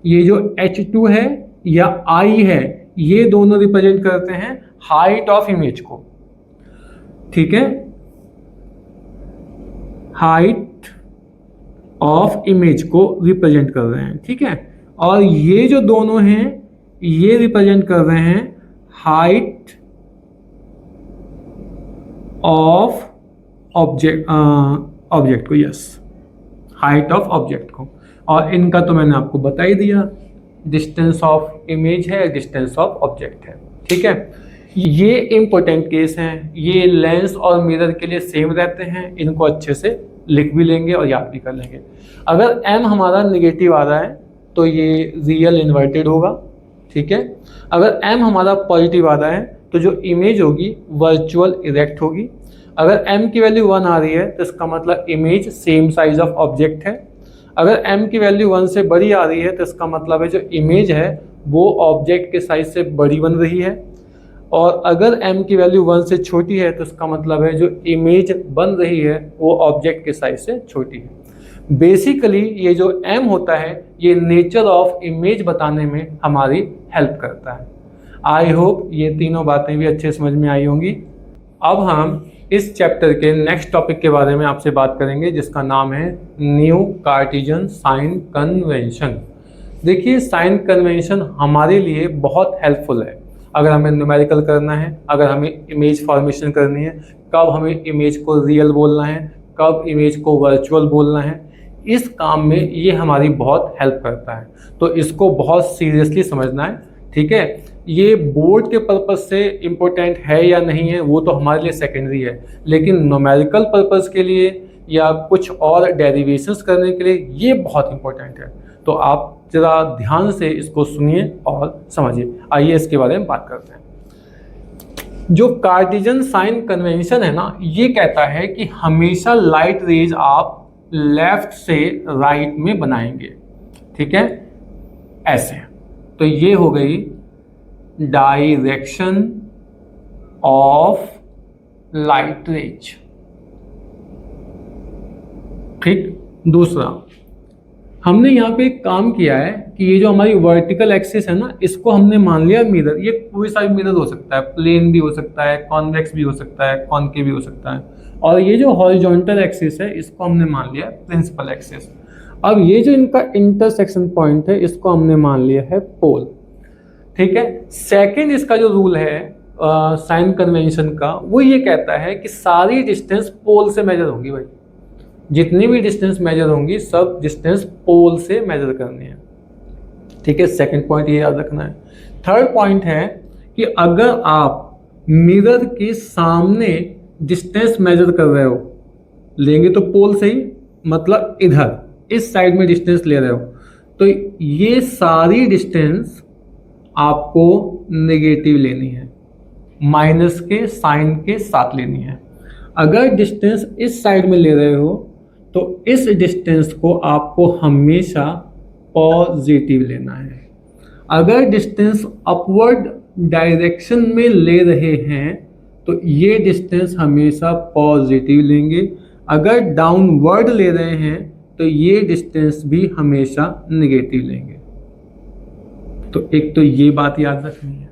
ये जो H2 है या I है, ये दोनों रिप्रेजेंट करते हैं हाइट ऑफ इमेज को, ठीक है। हाइट ऑफ इमेज को रिप्रेजेंट कर रहे हैं, ठीक है। और ये जो दोनों हैं, ये रिप्रेजेंट कर रहे हैं हाइट ऑफ ऑब्जेक्ट को, यस, हाइट ऑफ ऑब्जेक्ट को। और इनका तो मैंने आपको बता ही दिया, डिस्टेंस ऑफ इमेज है, डिस्टेंस ऑफ ऑब्जेक्ट है, ठीक है। ये इंपॉर्टेंट केस हैं, ये लेंस और मिरर के लिए सेम रहते हैं। इनको अच्छे से लिख भी लेंगे और याद भी कर लेंगे। अगर m हमारा नेगेटिव आ रहा है तो ये रियल इन्वर्टेड होगा, ठीक है। अगर m हमारा पॉजिटिव आ रहा है तो जो इमेज होगी वर्चुअल इरेक्ट होगी। अगर m की वैल्यू 1 आ रही है तो इसका मतलब image same size of object है। अगर m की वैल्यू 1 से बड़ी आ रही है तो इसका मतलब है जो इमेज है वो ऑब्जेक्ट के साइज से बड़ी बन रही है। और अगर m की वैल्यू 1 से छोटी है तो इसका मतलब है जो इमेज बन रही है वो ऑब्जेक्ट के साइज से छोटी है। बेसिकली ये जो m होता है ये नेचर ऑफ इमेज बताने में हमारी हेल्प करता है। आई होप ये तीनों बातें भी अच्छे समझ में आई होंगी। अब हम इस चैप्टर के नेक्स्ट टॉपिक के बारे में आपसे बात करेंगे, जिसका नाम है न्यू कार्टेशियन साइन कन्वेंशन। देखिए, साइन कन्वेंशन हमारे लिए बहुत हेल्पफुल है अगर हमें न्यूमेरिकल करना है, अगर हमें इमेज फॉर्मेशन करनी है, कब हमें इमेज को रियल बोलना है, कब इमेज को वर्चुअल बोलना है। इस काम में ये हमारी बहुत हेल्प करता है, तो इसको बहुत सीरियसली समझना है। ठीक है, ये बोर्ड के पर्पस से इम्पोर्टेंट है या नहीं है वो तो हमारे लिए सेकेंडरी है, लेकिन न्यूमेरिकल पर्पस के लिए या कुछ और डेरिवेशंस करने के लिए ये बहुत इम्पोर्टेंट है। तो आप ज़रा ध्यान से इसको सुनिए और समझिए। आइए इसके बारे में बात करते हैं। जो कार्टेशियन साइन कन्वेंशन है ना, ये कहता है कि हमेशा लाइट रेज आप लेफ्ट से राइट में बनाएंगे। ठीक है, ऐसे। तो ये हो गई डायरेक्शन ऑफ लाइट रेज। ठीक, दूसरा हमने यहाँ पे एक काम किया है कि ये जो हमारी वर्टिकल एक्सिस है ना, इसको हमने मान लिया मिरर। ये कोई सा भी मिरर हो सकता है, प्लेन भी हो सकता है, कॉन्वेक्स भी हो सकता है, कॉनकेव भी हो सकता है। और ये जो हॉरिजॉन्टल एक्सिस है, इसको हमने मान लिया प्रिंसिपल एक्सिस। अब ये जो इनका इंटरसेक्शन पॉइंट है, इसको हमने मान लिया है पोल। ठीक है, सेकंड इसका जो रूल है साइन कन्वेंशन का, वो ये कहता है कि सारी डिस्टेंस पोल से मेजर होगी। भाई, जितनी भी डिस्टेंस मेजर होंगी सब डिस्टेंस पोल से मेजर करनी है। ठीक है, सेकंड पॉइंट ये याद रखना है। थर्ड पॉइंट है कि अगर आप मिरर के सामने डिस्टेंस मेजर कर रहे हो, लेंगे तो पोल से ही, मतलब इधर इस साइड में डिस्टेंस ले रहे हो, तो ये सारी डिस्टेंस आपको नेगेटिव लेनी है, माइनस के साइन के साथ लेनी है। अगर डिस्टेंस इस साइड में ले रहे हो तो इस डिस्टेंस को आपको हमेशा पॉजिटिव लेना है। अगर डिस्टेंस अपवर्ड डायरेक्शन में ले रहे हैं तो ये डिस्टेंस हमेशा पॉजिटिव लेंगे। अगर डाउनवर्ड ले रहे हैं तो ये डिस्टेंस भी हमेशा नेगेटिव लेंगे। तो एक तो ये बात याद रखनी है।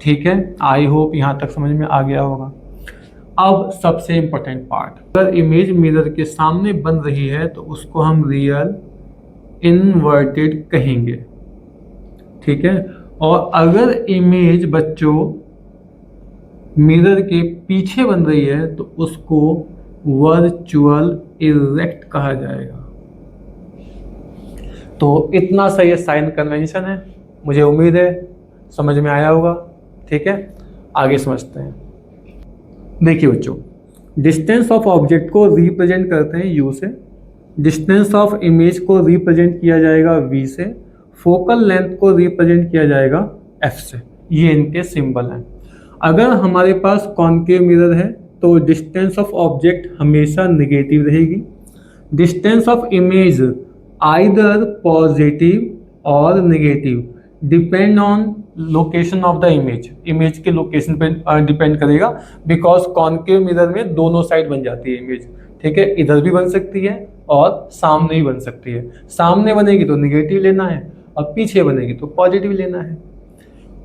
ठीक है, आई होप यहाँ तक समझ में आ गया होगा। अब सबसे इम्पोर्टेंट पार्ट, अगर इमेज मिरर के सामने बन रही है तो उसको हम रियल इन्वर्टेड कहेंगे। ठीक है, और अगर इमेज बच्चों मिरर के पीछे बन रही है तो उसको वर्चुअल इरेक्ट कहा जाएगा। तो इतना सा ये साइन कन्वेंशन है, मुझे उम्मीद है समझ में आया होगा। ठीक है, आगे समझते हैं। देखिए बच्चों, डिस्टेंस ऑफ ऑब्जेक्ट को रिप्रेजेंट करते हैं यू से, डिस्टेंस ऑफ इमेज को रिप्रेजेंट किया जाएगा वी से, फोकल लेंथ को रिप्रेजेंट किया जाएगा एफ से। ये इनके सिंबल हैं। अगर हमारे पास कॉनकेव मिरर है तो डिस्टेंस ऑफ ऑब्जेक्ट हमेशा नेगेटिव रहेगी। Distance of image either positive और negative, depend on location of the image. Image के लोकेशन पे डिपेंड करेगा, बिकॉज कॉनकेव मिरर में दोनों साइड बन जाती है इमेज। ठीक है, इधर भी बन सकती है और सामने भी बन सकती है। सामने बनेगी तो नेगेटिव लेना है और पीछे बनेगी तो पॉजिटिव लेना है।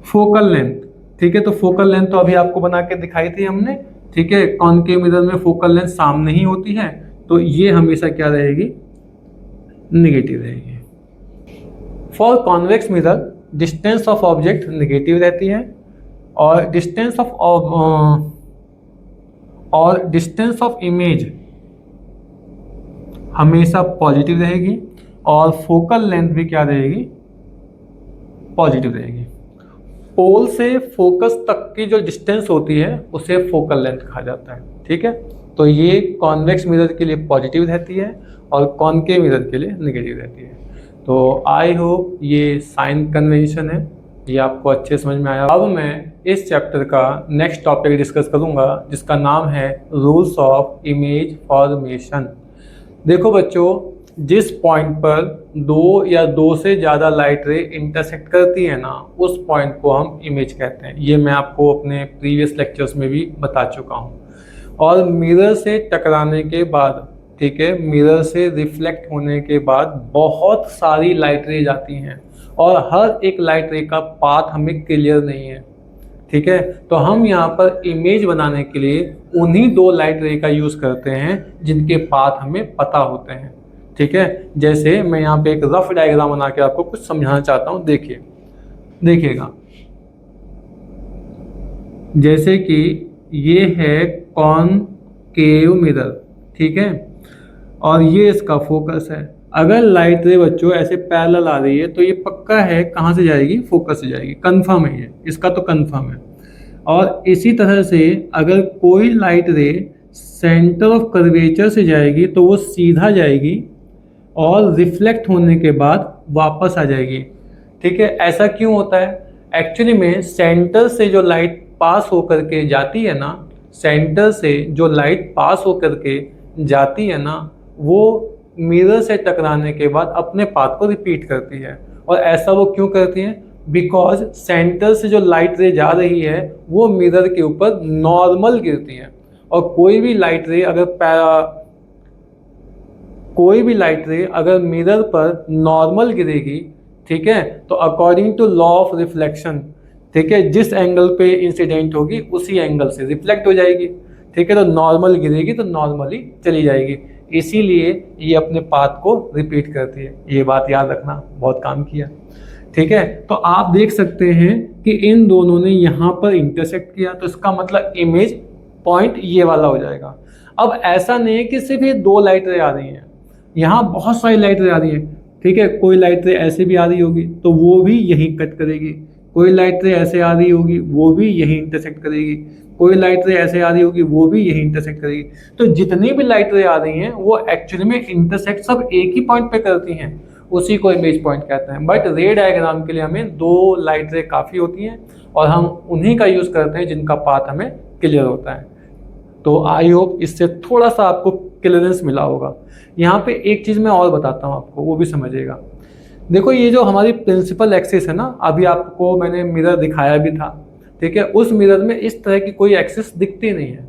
फोकल लेंथ, ठीक है, तो फोकल लेंथ तो अभी आपको बना के दिखाई थी हमने। ठीक है, कॉनकेव मिरर में फोकल लेंथ सामने ही होती है, तो ये हमेशा क्या रहेगी, नेगेटिव रहेगी। For convex mirror distance of object negative रहती है और डिस्टेंस ऑफ इमेज हमेशा पॉजिटिव रहेगी और फोकल लेंथ भी क्या रहेगी, पॉजिटिव रहेगी। पोल से फोकस तक की जो डिस्टेंस होती है उसे फोकल लेंथ कहा जाता है। ठीक है, तो ये कॉन्वेक्स मिरर के लिए पॉजिटिव रहती है और कॉनकेव मिरर के लिए नेगेटिव रहती है। तो आई होप ये साइन कन्वेंशन है, ये आपको अच्छे समझ में आया। अब मैं इस चैप्टर का नेक्स्ट टॉपिक डिस्कस करूंगा, जिसका नाम है रूल्स ऑफ इमेज फॉर्मेशन। देखो बच्चों, जिस पॉइंट पर दो या दो से ज़्यादा लाइट रे इंटरसेक्ट करती है ना, उस पॉइंट को हम इमेज कहते हैं। ये मैं आपको अपने प्रीवियस लेक्चर्स में भी बता चुका हूँ। और मिरर से टकराने के बाद, ठीक है, मिरर से रिफ्लेक्ट होने के बाद बहुत सारी लाइट रेज आती हैं और हर एक लाइट रे का पाथ हमें क्लियर नहीं है। ठीक है। तो हम यहाँ पर इमेज बनाने के लिए उन्हीं दो लाइट रे का यूज़ करते हैं जिनके पाथ हमें पता होते हैं। ठीक है, जैसे मैं यहाँ पे एक रफ डायग्राम बना के आपको कुछ समझाना चाहता हूँ। देखिएगा, जैसे कि ये है कॉनकेव मिरर, ठीक है, और ये इसका फोकस है। अगर लाइट रे बच्चों ऐसे पैरेलल आ रही है तो ये पक्का है कहाँ से जाएगी, फोकस से जाएगी, कंफर्म है, ये इसका तो कंफर्म है। और इसी तरह से अगर कोई लाइट रे सेंटर ऑफ कर्वेचर से जाएगी तो वो सीधा जाएगी और रिफ्लेक्ट होने के बाद वापस आ जाएगी। ठीक है, ऐसा क्यों होता है? एक्चुअली में सेंटर से जो लाइट पास होकर के जाती है ना, सेंटर से जो लाइट पास होकर के जाती है ना, वो मिरर से टकराने के बाद अपने पाथ को रिपीट करती है। और ऐसा वो क्यों करती है? बिकॉज सेंटर से जो लाइट रे जा रही है वो मिरर के ऊपर नॉर्मल गिरती है। और कोई भी लाइट रे अगर मिरर पर नॉर्मल गिरेगी, ठीक है, तो according to law of reflection, ठीक है, जिस एंगल पे इंसिडेंट होगी उसी एंगल से रिफ्लेक्ट हो जाएगी। ठीक है, तो नॉर्मल गिरेगी तो नॉर्मली चली जाएगी, इसीलिए ये अपने पाथ को रिपीट करती है। ये बात याद रखना, बहुत काम किया। ठीक है, तो आप देख सकते हैं कि इन दोनों ने यहाँ पर इंटरसेक्ट किया, तो इसका मतलब इमेज पॉइंट ये वाला हो जाएगा। अब ऐसा नहीं है कि सिर्फ ये दो लाइट रे आ रही हैं, यहाँ बहुत सारी लाइट रे आ रही है। ठीक है, कोई लाइट रे ऐसे भी आ रही होगी तो वो भी यहीं कट करेगी, कोई लाइट रे ऐसे आ रही होगी वो भी यहीं इंटरसेक्ट करेगी, कोई लाइट रे ऐसे आ रही होगी वो भी यहीं इंटरसेक्ट करेगी। तो जितनी भी लाइट रे आ रही हैं वो एक्चुअली में इंटरसेक्ट सब एक ही पॉइंट पे करती हैं, उसी को इमेज पॉइंट कहते हैं। बट रे डायग्राम के लिए हमें दो लाइट रे काफ़ी होती हैं और हम उन्हीं का यूज़ करते हैं जिनका पाथ हमें क्लियर होता है। तो आई होप इससे थोड़ा सा आपको क्लियरेंस मिला होगा। यहाँ पे एक चीज़ मैं और बताता हूँ आपको, वो भी समझिएगा। देखो, ये जो हमारी प्रिंसिपल एक्सिस है ना, अभी आपको मैंने मिरर दिखाया भी था, ठीक है, उस मिरर में इस तरह की कोई एक्सिस दिखती नहीं है।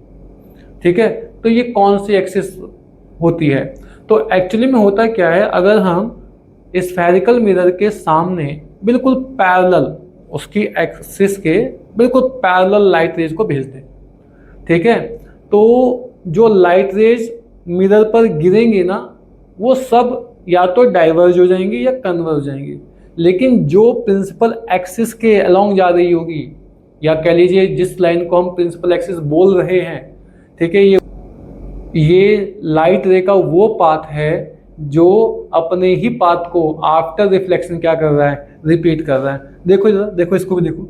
ठीक है, तो ये कौन सी एक्सिस होती है? तो एक्चुअली में होता क्या है, अगर हम स्फेरिकल मिरर के सामने बिल्कुल पैरेलल, उसकी एक्सिस के बिल्कुल पैरेलल लाइट रेज को भेजते हैं, ठीक है, तो जो लाइट रेज मिरर पर गिरेंगे ना, वो सब या तो डाइवर्ज हो जाएंगी या कन्वर्ज हो जाएंगी। लेकिन जो प्रिंसिपल एक्सिस के अलोंग जा रही होगी, या कह लीजिए जिस लाइन को हम प्रिंसिपल एक्सिस बोल रहे हैं, ठीक है, ये लाइट रे का वो पाथ है जो अपने ही पाथ को आफ्टर रिफ्लेक्शन क्या कर रहा है, रिपीट कर रहा है। देखो जरा, देखो इसको भी देखो,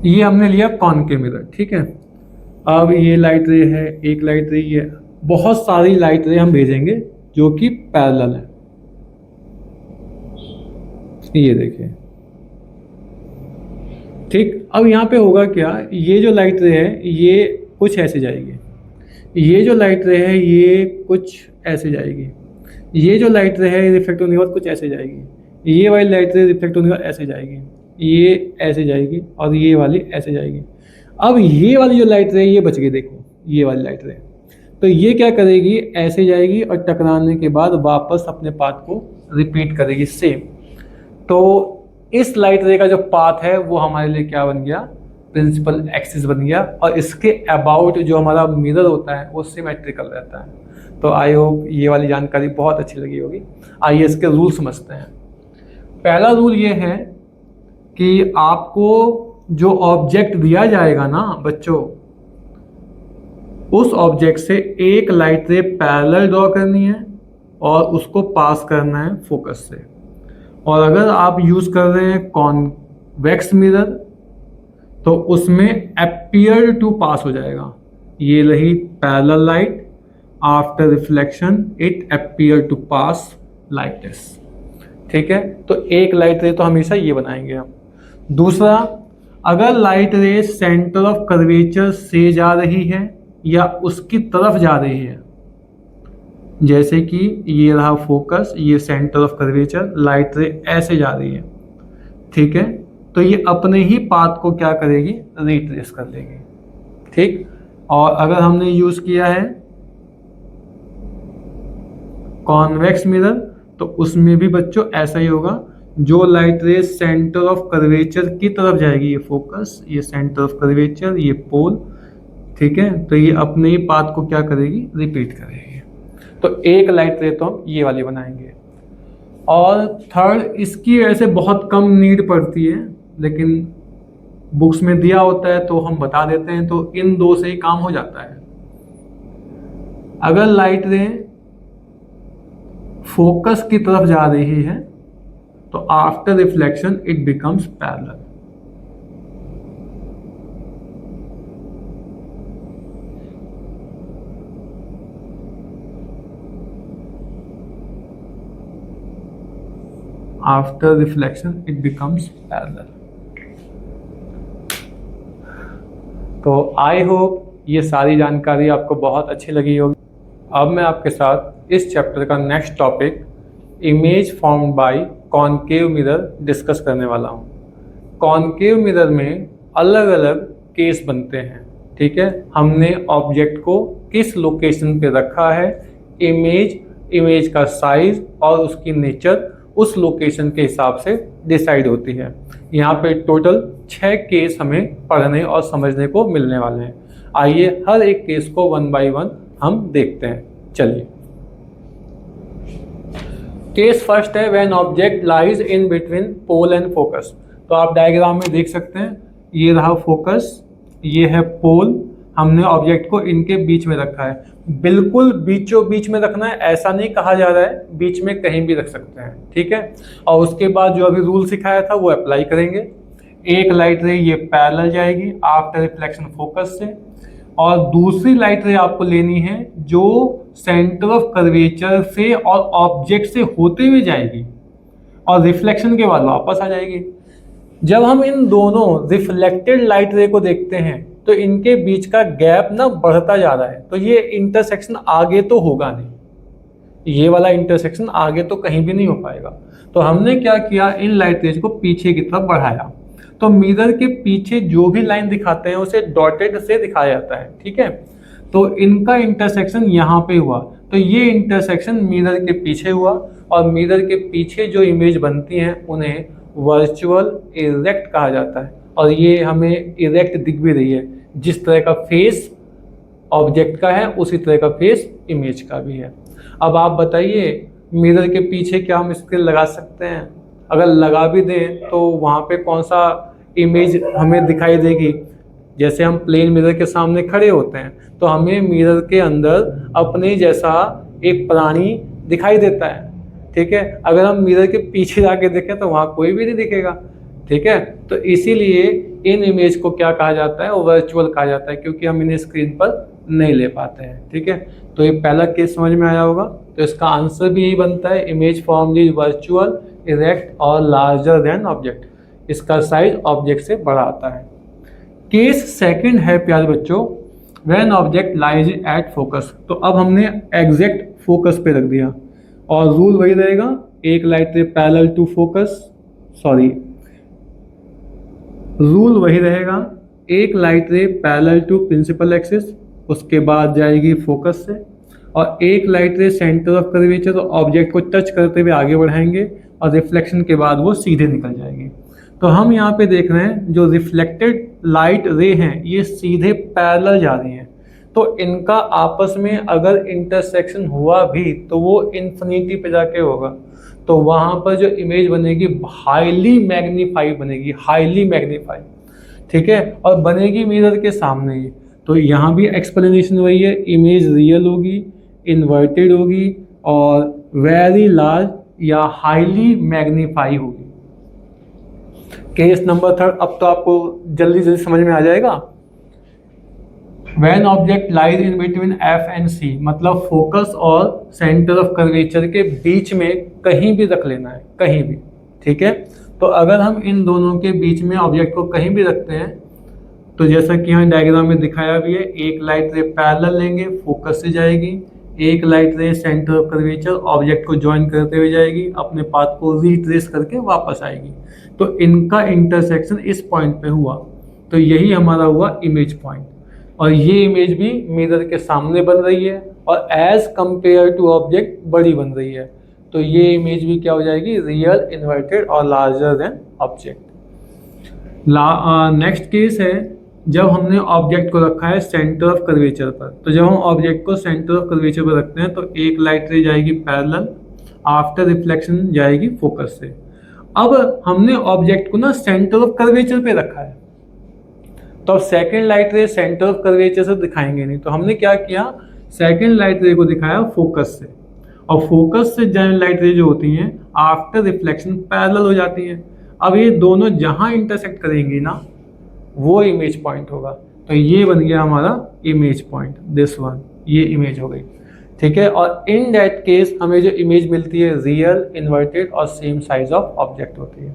ये हमने लिया कॉनकेव मिरर, ठीक है। अब ये लाइट रे है, एक लाइट रे, ये बहुत सारी लाइट रे हम भेजेंगे जो कि पैरेलल है। ये देखिए, ठीक। अब यहाँ पे होगा क्या, ये जो लाइट रे है ये कुछ ऐसे जाएगी, ये जो लाइट रे है ये कुछ ऐसे जाएगी, ये जो लाइट रे है रिफ्लेक्ट होने के बाद कुछ ऐसे जाएगी, ये वाली लाइट रे रिफ्लेक्ट होने के बाद ऐसे जाएगी, ये ऐसे जाएगी और ये वाली ऐसे जाएगी। अब ये वाली जो लाइट रे ये बच गई, देखो ये वाली लाइट रे, तो ये क्या करेगी, ऐसे जाएगी और टकराने के बाद वापस अपने पाथ को रिपीट करेगी सेम। तो इस लाइट रे का जो पाथ है वो हमारे लिए क्या बन गया, प्रिंसिपल एक्सिस बन गया। और इसके अबाउट जो हमारा मिरर होता है वो सिमेट्रिकल रहता है। तो आई होप ये वाली जानकारी बहुत अच्छी लगी होगी। आइए इसके रूल समझते हैं। पहला रूल ये है कि आपको जो ऑब्जेक्ट दिया जाएगा ना बच्चों, उस ऑब्जेक्ट से एक लाइट रे पैरेलल ड्रॉ करनी है और उसको पास करना है फोकस से। और अगर आप यूज़ कर रहे हैं कॉन्वेक्स मिरर तो उसमें अपीयर टू पास हो जाएगा, ये रही parallel light, after reflection it appear to pass like this. ठीक है, तो एक लाइट रे तो हमेशा ये बनाएंगे हम। दूसरा, अगर लाइट रे सेंटर ऑफ कर्वेचर से जा रही है या उसकी तरफ जा रही है, जैसे कि ये रहा फोकस, ये सेंटर ऑफ कर्वेचर, लाइट रे ऐसे जा रही है, ठीक है, तो ये अपने ही पाथ को क्या करेगी, रिट्रेस कर लेगी। ठीक, और अगर हमने यूज़ किया है कॉन्वेक्स मिरर तो उसमें भी बच्चों ऐसा ही होगा, जो लाइट रे सेंटर ऑफ कर्वेचर की तरफ जाएगी, ये फोकस, ये सेंटर ऑफ कर्वेचर, ये पोल, ठीक है, तो ये अपने ही पाथ को क्या करेगी, रिपीट करेगी। तो एक लाइट रे तो हम ये वाली बनाएंगे। और थर्ड, इसकी वजह से बहुत कम नीड पड़ती है, लेकिन बुक्स में दिया होता है तो हम बता देते हैं, तो इन दो से ही काम हो जाता है। अगर लाइट रे फोकस की तरफ जा रही है तो after reflection it becomes parallel. After reflection it becomes parallel. तो आई होप ये सारी जानकारी आपको बहुत अच्छी लगी होगी। अब मैं आपके साथ इस चैप्टर का next topic image formed by concave mirror discuss करने वाला हूँ। कॉनकेव मिरर में अलग अलग केस बनते हैं, ठीक है। हमने ऑब्जेक्ट को किस लोकेशन पे रखा है, इमेज का साइज और उसकी नेचर उस लोकेशन के हिसाब से डिसाइड होती है। यहाँ पे टोटल 6 केस हमें पढ़ने और समझने को मिलने वाले हैं। आइए हर एक केस को वन बाय वन हम देखते हैं। चलिए, केस फर्स्ट है when object lies in between pole and focus. तो आप डायग्राम में देख सकते हैं, ये रहा फोकस, ये है पोल, हमने ऑब्जेक्ट को इनके बीच में रखा है। बिल्कुल बीचों बीच में रखना है ऐसा नहीं कहा जा रहा है, बीच में कहीं भी रख सकते हैं, ठीक है। और उसके बाद जो अभी रूल सिखाया था वो अप्लाई करेंगे। एक लाइट रे ये पैरेलल जाएगी आफ्टर रिफ्लेक्शन फोकस से, और दूसरी लाइट रे आपको लेनी है जो सेंटर ऑफ कर्वेचर से और ऑब्जेक्ट से होते हुए जाएगी और रिफ्लेक्शन के बाद वापस आ जाएगी। जब हम इन दोनों रिफ्लेक्टेड लाइट रे को देखते हैं तो इनके बीच का गैप ना बढ़ता जा रहा है, तो ये इंटरसेक्शन आगे तो होगा नहीं, ये वाला इंटरसेक्शन आगे तो कहीं भी नहीं हो पाएगा। तो हमने क्या किया, इन लाइट रेज को पीछे की तरफ बढ़ाया। तो मिरर के पीछे जो भी लाइन दिखाते हैं उसे डॉटेड से दिखाया जाता है, ठीक है। तो इनका इंटरसेक्शन यहाँ पे हुआ, तो ये इंटरसेक्शन मिरर के पीछे हुआ, और मिरर के पीछे जो इमेज बनती हैं उन्हें वर्चुअल इरेक्ट कहा जाता है। और ये हमें इरेक्ट दिख भी रही है, जिस तरह का फेस ऑब्जेक्ट का है उसी तरह का फेस इमेज का भी है। अब आप बताइए, मिरर के पीछे क्या हम स्क्रीन लगा सकते हैं? अगर लगा भी दें तो वहाँ पे कौन सा इमेज हमें दिखाई देगी? जैसे हम प्लेन मिरर के सामने खड़े होते हैं तो हमें मिरर के अंदर अपने जैसा एक प्राणी दिखाई देता है, ठीक है। अगर हम मिरर के पीछे जाके देखें तो वहाँ कोई भी नहीं दिखेगा, ठीक है। तो इसीलिए इन इमेज को क्या कहा जाता है, वर्चुअल कहा जाता है, क्योंकि हम इन्हें स्क्रीन पर नहीं ले पाते हैं, ठीक है। तो ये पहला केस समझ में आया होगा। तो इसका आंसर भी यही बनता है, image form is virtual, erect और लार्जर देन ऑब्जेक्ट। इसका साइज ऑब्जेक्ट से बड़ा आता है। केस सेकंड है प्यारे बच्चों, when object lies at focus. तो अब हमने एग्जैक्ट फोकस पे रख दिया और रूल वही रहेगा, एक light ray parallel to focus, rule वही रहेगा, एक light ray parallel to principal axis, उसके बाद जाएगी फोकस से, और एक लाइट रे सेंटर ऑफ कर्वेचर तो ऑब्जेक्ट को टच करते हुए आगे बढ़ाएंगे और रिफ्लेक्शन के बाद वो सीधे निकल जाएगी। तो हम यहाँ पे देख रहे हैं जो रिफ्लेक्टेड लाइट रे हैं ये सीधे पैरेलल जा रही हैं, तो इनका आपस में अगर इंटरसेक्शन हुआ भी तो वो इन्फिनिटी पे जाके होगा। तो वहाँ पर जो इमेज बनेगी हाईली मैग्नीफाई बनेगी, हाईली मैग्नीफाई, ठीक है, और बनेगी मिरर के सामने ही। तो यहाँ भी एक्सप्लेनेशन वही है, इमेज रियल होगी, इन्वर्टेड होगी और वेरी लार्ज या हाईली मैग्नीफाई होगी। केस नंबर थर्ड, अब तो आपको जल्दी जल्दी समझ में आ जाएगा। When object lies in between F and C, मतलब फोकस और सेंटर ऑफ कर्वेचर के बीच में कहीं भी रख लेना है, कहीं भी, ठीक है। तो अगर हम इन दोनों के बीच में ऑब्जेक्ट को कहीं भी रखते हैं तो जैसा कि यहाँ डायग्राम में दिखाया भी है, एक लाइट रे पैरेलल लेंगे, फोकस से जाएगी, एक लाइट रे सेंटर ऑफ कर्वेचर ऑब्जेक्ट को ज्वाइन करते हुए जाएगी, अपने पाथ को रिट्रेस करके वापस आएगी। तो इनका इंटरसेक्शन इस पॉइंट पे हुआ, तो यही हमारा हुआ इमेज पॉइंट। और ये इमेज भी मिरर के सामने बन रही है और एज कंपेयर टू ऑब्जेक्ट बड़ी बन रही है। तो ये इमेज भी क्या हो जाएगी, रियल, इन्वर्टेड और larger than object. Next case है जब हमने ऑब्जेक्ट को रखा है सेंटर ऑफ कर्वेचर पर। तो जब हम ऑब्जेक्ट को सेंटर ऑफ कर्वेचर पर रखते हैं तो एक लाइट रे जाएगी पैरेलल, आफ्टर रिफ्लेक्शन जाएगी फोकस से। अब हमने ऑब्जेक्ट को ना सेंटर ऑफ कर्वेचर पे रखा है, तो अब सेकेंड लाइट रे सेंटर ऑफ कर्वेचर से दिखाएंगे नहीं, तो हमने क्या किया, सेकेंड लाइट रे को दिखाया फोकस से, और फोकस से लाइट रे जो होती हैं आफ्टर रिफ्लेक्शन पैरेलल हो जाती हैं। अब ये दोनों जहां इंटरसेक्ट करेंगी ना वो इमेज पॉइंट होगा। तो ये बन गया हमारा इमेज पॉइंट, दिस वन, ये इमेज हो गई, ठीक है। और इन दैट केस हमें जो इमेज मिलती है रियल, इन्वर्टेड और सेम साइज ऑफ ऑब्जेक्ट होती है।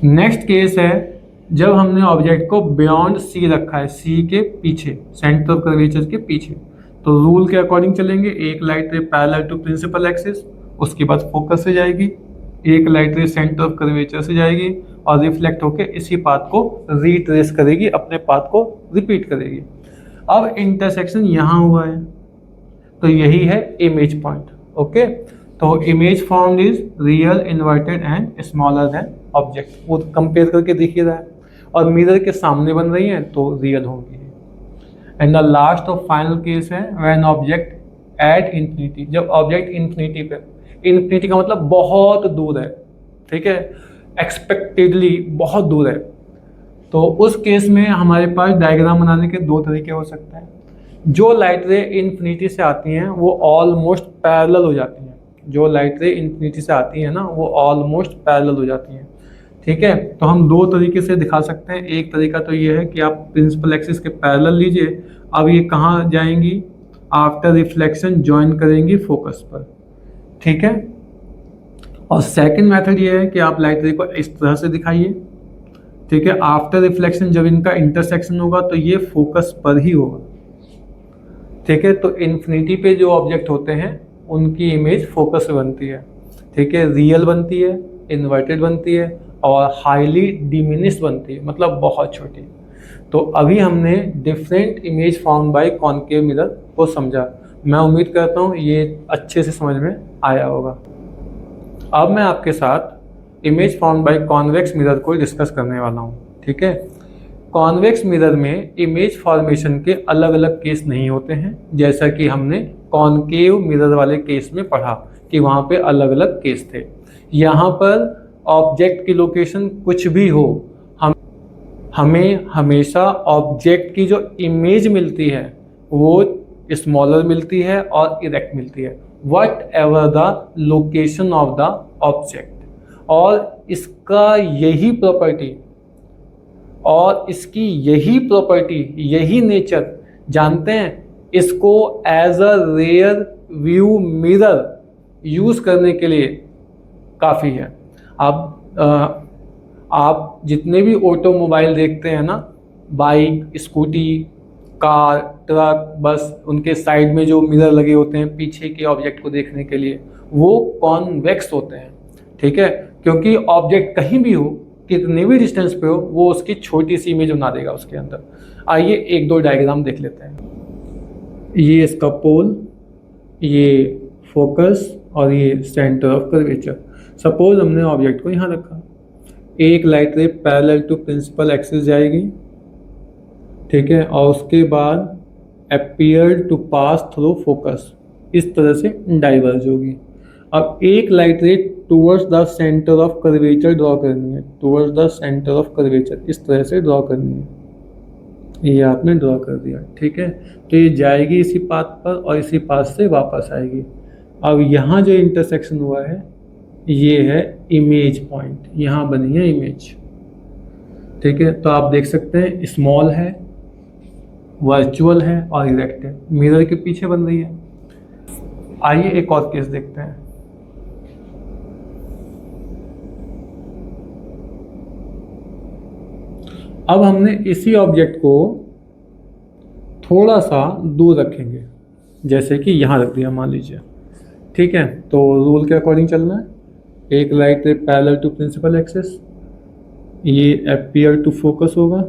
नेक्स्ट केस है जब हमने ऑब्जेक्ट को बियॉन्ड सी रखा है, सी के पीछे, सेंटर ऑफ कर्वेचर के पीछे। तो रूल के अकॉर्डिंग चलेंगे, एक light ray parallel to principal axis, उसके बाद फोकस से जाएगी, एक लाइट रे सेंटर ऑफ कर्वेचर से जाएगी और रिफ्लेक्ट होकर इसी पाथ को रीट्रेस करेगी, अपने पाथ को रिपीट करेगी। अब इंटरसेक्शन यहाँ हुआ है, तो यही है इमेज पॉइंट, ओके। तो image formed is real, inverted and smaller than object, वो कंपेयर करके दिख ही रहा है, और मिरर के सामने बन रही हैं तो रियल होगी। एंड द लास्ट और फाइनल केस है व्हेन ऑब्जेक्ट एट इंफिनिटी, जब ऑब्जेक्ट इंफिनिटी पे, इंफिनिटी का मतलब बहुत दूर है, ठीक है, एक्सपेक्टेडली बहुत दूर है, तो उस केस में हमारे पास डायग्राम बनाने के दो तरीके हो सकते हैं। जो लाइट रे इंफिनिटी से आती हैं वो ऑलमोस्ट पैरेलल हो जाती हैं, जो लाइट रे इंफिनिटी से आती हैं ना वो ऑलमोस्ट पैरेलल हो जाती हैं, ठीक है। तो हम दो तरीके से दिखा सकते हैं। एक तरीका तो ये है कि आप प्रिंसिपल एक्सिस के पैरेलल लीजिए, अब ये कहाँ जाएंगी, आफ्टर रिफ्लेक्शन ज्वाइन करेंगी फोकस पर, ठीक है। और सेकंड मेथड ये है कि आप लाइट रे को इस तरह से दिखाइए, ठीक है, आफ्टर रिफ्लेक्शन जब इनका इंटरसेक्शन होगा तो ये फोकस पर ही होगा, ठीक है। तो इन्फिनिटी पे जो ऑब्जेक्ट होते हैं उनकी इमेज फोकस से बनती है, ठीक है, रियल बनती है, इन्वर्टेड बनती है और हाईली डिमिनिश बनती है, मतलब बहुत छोटी। तो अभी हमने different image form by concave mirror को समझा। मैं उम्मीद करता हूँ ये अच्छे से समझ में आया होगा। अब मैं आपके साथ image form by convex mirror को डिस्कस करने वाला हूँ, ठीक है। कॉन्वेक्स मिरर में इमेज फॉर्मेशन के अलग अलग केस नहीं होते हैं, जैसा कि हमने कॉनकेव मिरर वाले केस में पढ़ा कि वहाँ पे अलग अलग केस थे। यहाँ पर ऑब्जेक्ट की लोकेशन कुछ भी हो, हमें हमेशा ऑब्जेक्ट की जो इमेज मिलती है वो स्मॉलर मिलती है और इरेक्ट मिलती है, what ever the location of the object. और इसका यही प्रॉपर्टी और इसकी यही प्रॉपर्टी, यही नेचर जानते हैं, इसको as a rear view mirror use करने के लिए काफ़ी है। आप जितने भी ऑटोमोबाइल देखते हैं ना, बाइक, स्कूटी, कार, ट्रक, बस, उनके साइड में जो मिरर लगे होते हैं पीछे के ऑब्जेक्ट को देखने के लिए, वो कॉन्वेक्स होते हैं, ठीक है। क्योंकि ऑब्जेक्ट कहीं भी हो, कितने भी डिस्टेंस पे हो, वो उसकी छोटी सी इमेज बना देगा उसके अंदर। आइए एक दो डायग्राम देख लेते हैं। ये इसका पोल, ये फोकस और ये सेंटर ऑफ कर्वेचर। सपोज हमने ऑब्जेक्ट को यहाँ रखा, एक light ray parallel to principal axis जाएगी, ठीक है, और उसके बाद appear to pass through focus, इस तरह से डाइवर्ज होगी। अब एक light ray towards the centre of curvature draw करनी है, towards the centre of curvature इस तरह से ड्रॉ करनी है, ये आपने ड्रॉ कर दिया, ठीक है। तो ये जाएगी इसी पाथ पर और इसी पाथ से वापस आएगी। अब यहाँ जो इंटरसेक्शन हुआ है ये है इमेज पॉइंट, यहाँ बनी है इमेज, ठीक है। तो आप देख सकते हैं स्मॉल है, वर्चुअल है और इरेक्ट है, मिरर के पीछे बन रही है। आइए एक और केस देखते हैं। अब हमने इसी ऑब्जेक्ट को थोड़ा सा दूर रखेंगे, जैसे कि यहाँ रख दिया मान लीजिए, ठीक है। तो रूल के अकॉर्डिंग चलना है, एक light ray parallel to principal axis, ये अपीयर टू फोकस होगा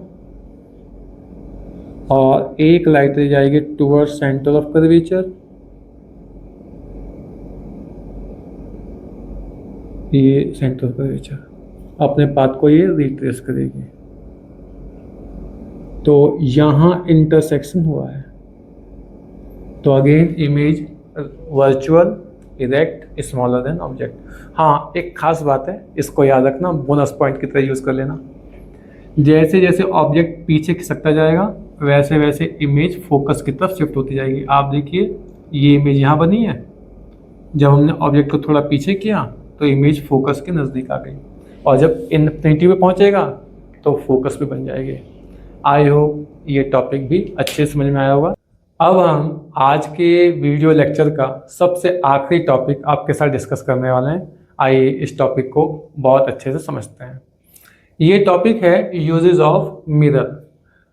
और एक लाइट रे जाएगी टूवर्ड्स सेंटर ऑफ कर्वेचर ये सेंटर कर्वेचर अपने पाथ को ये रिट्रेस करेगी। तो यहाँ इंटरसेक्शन हुआ है। तो again image virtual, erect, smaller than object. हाँ, एक खास बात है, इसको याद रखना, बोनस पॉइंट की तरह यूज़ कर लेना। जैसे जैसे ऑब्जेक्ट पीछे खिसकता जाएगा वैसे वैसे इमेज फोकस की तरफ शिफ्ट होती जाएगी। आप देखिए ये इमेज यहाँ बनी है, जब हमने ऑब्जेक्ट को थोड़ा पीछे किया तो इमेज फोकस के नज़दीक आ गई, और जब इन्फिनिटी पे पहुँचेगा तो फोकस पे बन जाएगी। आई होप ये टॉपिक भी अच्छे से समझ में आया होगा। अब हम आज के वीडियो लेक्चर का सबसे आखिरी टॉपिक आपके साथ डिस्कस करने वाले हैं। आइए इस टॉपिक को बहुत अच्छे से समझते हैं। ये टॉपिक है यूजेस ऑफ मिरर।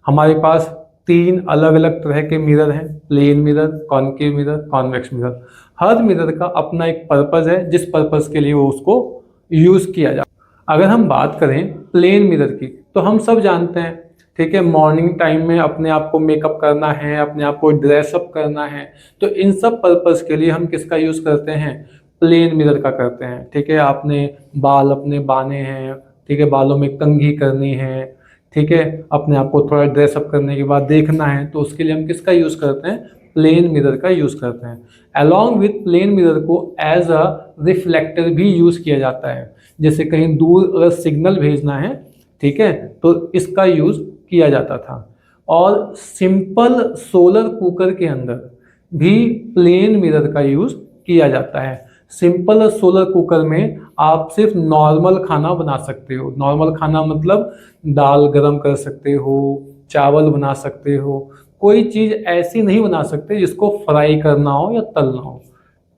हमारे पास 3 अलग अलग तरह के मिरर हैं, plane mirror, concave mirror, convex mirror. हर मिरर का अपना एक पर्पज़ है जिस पर्पज़ के लिए वो उसको यूज़ किया जाता है। अगर हम बात करें प्लेन मिरर की तो हम सब जानते हैं, ठीक है, मॉर्निंग टाइम में अपने आप को मेकअप करना है, अपने आप को ड्रेसअप करना है, तो इन सब पर्पज़ के लिए हम किसका यूज़ करते हैं? प्लेन मिरर का करते हैं। ठीक है, आपने बाल अपने बाने हैं, ठीक है, बालों में कंघी करनी है, ठीक है, अपने आप को थोड़ा ड्रेसअप करने के बाद देखना है, तो उसके लिए हम किसका यूज़ करते हैं? प्लेन मिरर का यूज़ करते हैं। अलॉन्ग विथ प्लेन मिरर को एज अ रिफ्लेक्टर भी यूज़ किया जाता है। जैसे कहीं दूर अगर सिग्नल भेजना है, ठीक है, तो इसका यूज़ किया जाता था। और सिंपल सोलर कुकर के अंदर भी प्लेन मिरर का यूज़ किया जाता है। सिंपल सोलर कुकर में आप सिर्फ नॉर्मल खाना बना सकते हो। नॉर्मल खाना मतलब दाल गरम कर सकते हो, चावल बना सकते हो, कोई चीज़ ऐसी नहीं बना सकते जिसको फ्राई करना हो या तलना हो।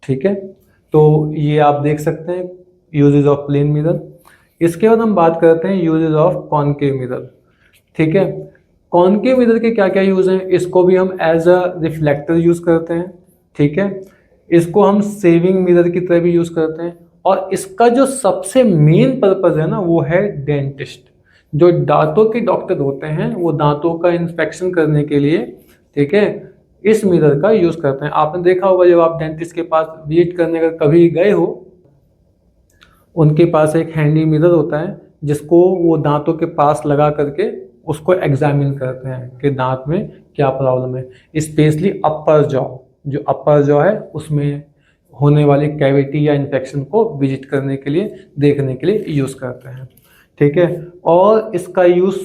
ठीक है, तो ये आप देख सकते हैं यूजेस ऑफ प्लेन मिरर। इसके बाद हम बात करते हैं यूजेस ऑफ कॉनकेव मिरर। ठीक है, कॉनकेव मिरर के क्या क्या यूज़ हैं? इसको भी हम एज अ रिफ्लेक्टर यूज़ करते हैं। ठीक है, इसको हम सेविंग मिरर की तरह भी यूज़ करते हैं। और इसका जो सबसे मेन पर्पज़ है ना, वो है डेंटिस्ट। जो दांतों के डॉक्टर होते हैं वो दांतों का इंस्पेक्शन करने के लिए, ठीक है, इस मिरर का यूज़ करते हैं। आपने देखा होगा जब आप डेंटिस्ट के पास विजिट करने का कभी गए हो, उनके पास एक हैंडी मिरर होता है जिसको वो दांतों के पास लगा करके उसको एग्जामिन करते हैं कि दांत में क्या प्रॉब्लम है। स्पेशली अपर जॉ, जो अपर जॉ है उसमें होने वाली कैविटी या इन्फेक्शन को विजिट करने के लिए, देखने के लिए यूज़ करते हैं। ठीक है, और इसका यूज़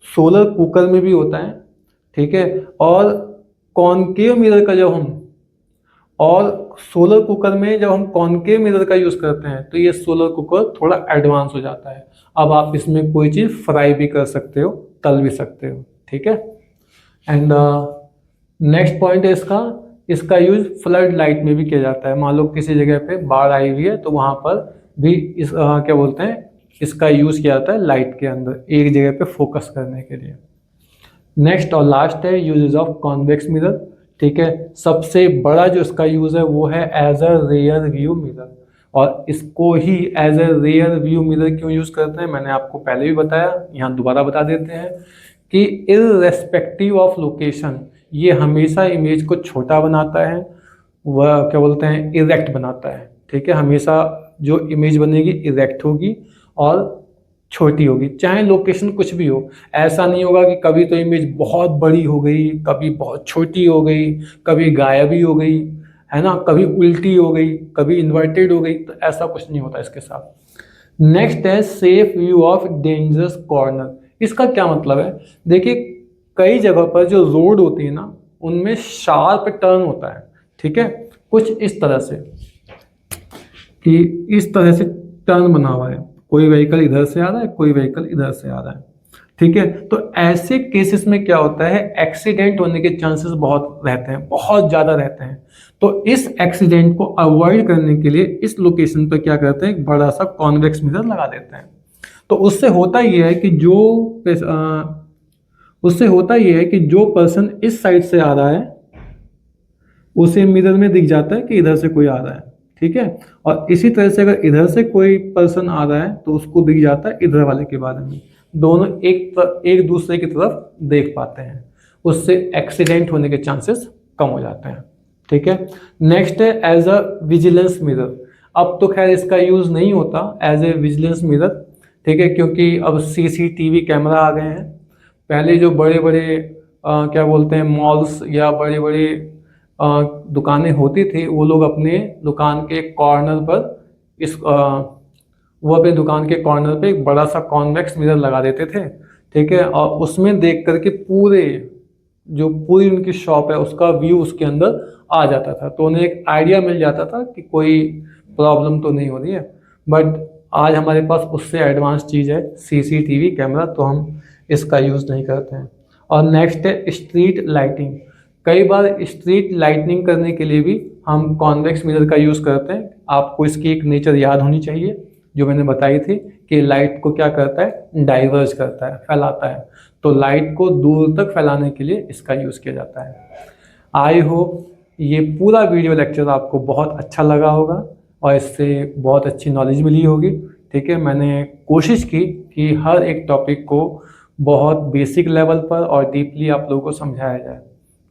सोलर कुकर में भी होता है। ठीक है, और कॉनकेव मिरर का जब हम और सोलर कुकर में जब हम कॉनकेव मिरर का यूज़ करते हैं तो ये सोलर कुकर थोड़ा एडवांस हो जाता है। अब आप इसमें कोई चीज़ फ्राई भी कर सकते हो, तल भी सकते हो। ठीक है, एंड नेक्स्ट पॉइंट है इसका यूज़ फ्लड लाइट में भी किया जाता है। मान लो किसी जगह पे बाढ़ आई हुई है तो वहाँ पर भी क्या बोलते हैं, इसका यूज़ किया जाता है लाइट के अंदर, एक जगह पे फोकस करने के लिए। नेक्स्ट और लास्ट है यूजेस ऑफ कॉन्वेक्स मिरर। ठीक है, सबसे बड़ा जो इसका यूज़ है वो है as a rear view mirror. और इसको ही as a rear view mirror क्यों यूज़ करते हैं, मैंने आपको पहले भी बताया, यहाँ दोबारा बता देते हैं कि इर्रेस्पेक्टिव ऑफ लोकेशन ये हमेशा इमेज को छोटा बनाता है, वह क्या बोलते हैं, इरेक्ट बनाता है। ठीक है, हमेशा जो इमेज बनेगी इरेक्ट होगी और छोटी होगी, चाहे लोकेशन कुछ भी हो। ऐसा नहीं होगा कि कभी तो इमेज बहुत बड़ी हो गई, कभी बहुत छोटी हो गई, कभी गायब ही हो गई, है ना, कभी उल्टी हो गई, कभी इन्वर्टेड हो गई, तो ऐसा कुछ नहीं होता इसके साथ। नेक्स्ट है safe view of dangerous corner. इसका क्या मतलब है? देखिए कई जगह पर जो रोड होती है ना उनमें शार्प टर्न होता है। ठीक है, कुछ इस तरह से कि इस तरह से टर्न बना हुआ है, कोई व्हीकल इधर से आ रहा है, कोई व्हीकल इधर से आ रहा है। ठीक है, तो ऐसे केसेस में क्या होता है, एक्सीडेंट होने के चांसेस बहुत रहते हैं, बहुत ज़्यादा रहते हैं। तो इस एक्सीडेंट को अवॉइड करने के लिए इस लोकेशन पर क्या करते हैं, एक बड़ा सा कॉन्वेक्स मिरर लगा देते हैं। तो उससे होता यह है कि जो पर्सन इस साइड से आ रहा है उसे मिरर में दिख जाता है कि इधर से कोई आ रहा है। ठीक है, और इसी तरह से अगर इधर से कोई पर्सन आ रहा है तो उसको दिख जाता है इधर वाले के बारे में। दोनों एक दूसरे की तरफ देख पाते हैं, उससे एक्सीडेंट होने के चांसेस कम हो जाते हैं। ठीक है, नेक्स्ट है एज अ विजिलेंस मिरर। अब तो खैर इसका यूज़ नहीं होता एज ए विजिलेंस मिरर, ठीक है, क्योंकि अब सीसीटीवी कैमरा आ गए हैं। पहले जो बड़े बड़े क्या बोलते हैं मॉल्स या बड़े बड़े दुकानें होती थी, वो लोग अपने दुकान के कॉर्नर पर वो अपने दुकान के कॉर्नर पे एक बड़ा सा कॉन्वेक्स मिरर लगा देते थे, ठीक है, और उसमें देख करके पूरी उनकी शॉप है उसका व्यू उसके अंदर आ जाता था, तो उन्हें एक आइडिया मिल जाता था कि कोई प्रॉब्लम तो नहीं हो रही है। बट आज हमारे पास उससे एडवांस चीज़ है सीसीटीवी कैमरा, तो हम इसका यूज़ नहीं करते हैं। और नेक्स्ट है स्ट्रीट लाइटिंग। कई बार स्ट्रीट लाइटनिंग करने के लिए भी हम कॉन्वेक्स मिरर का यूज़ करते हैं। आपको इसकी एक नेचर याद होनी चाहिए जो मैंने बताई थी कि लाइट को क्या करता है, डाइवर्ज करता है, फैलाता है, तो लाइट को दूर तक फैलाने के लिए इसका यूज़ किया जाता है। आई होप ये पूरा वीडियो लेक्चर आपको बहुत अच्छा लगा होगा और इससे बहुत अच्छी नॉलेज मिली होगी, ठीक है। मैंने कोशिश की कि हर एक टॉपिक को बहुत बेसिक लेवल पर और डीपली आप लोगों को समझाया जाए,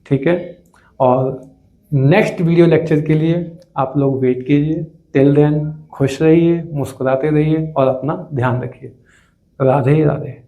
ठीक है। और नेक्स्ट वीडियो लेक्चर के लिए आप लोग वेट कीजिए। टिल देन खुश रहिए, मुस्कुराते रहिए और अपना ध्यान रखिए। राधे राधे।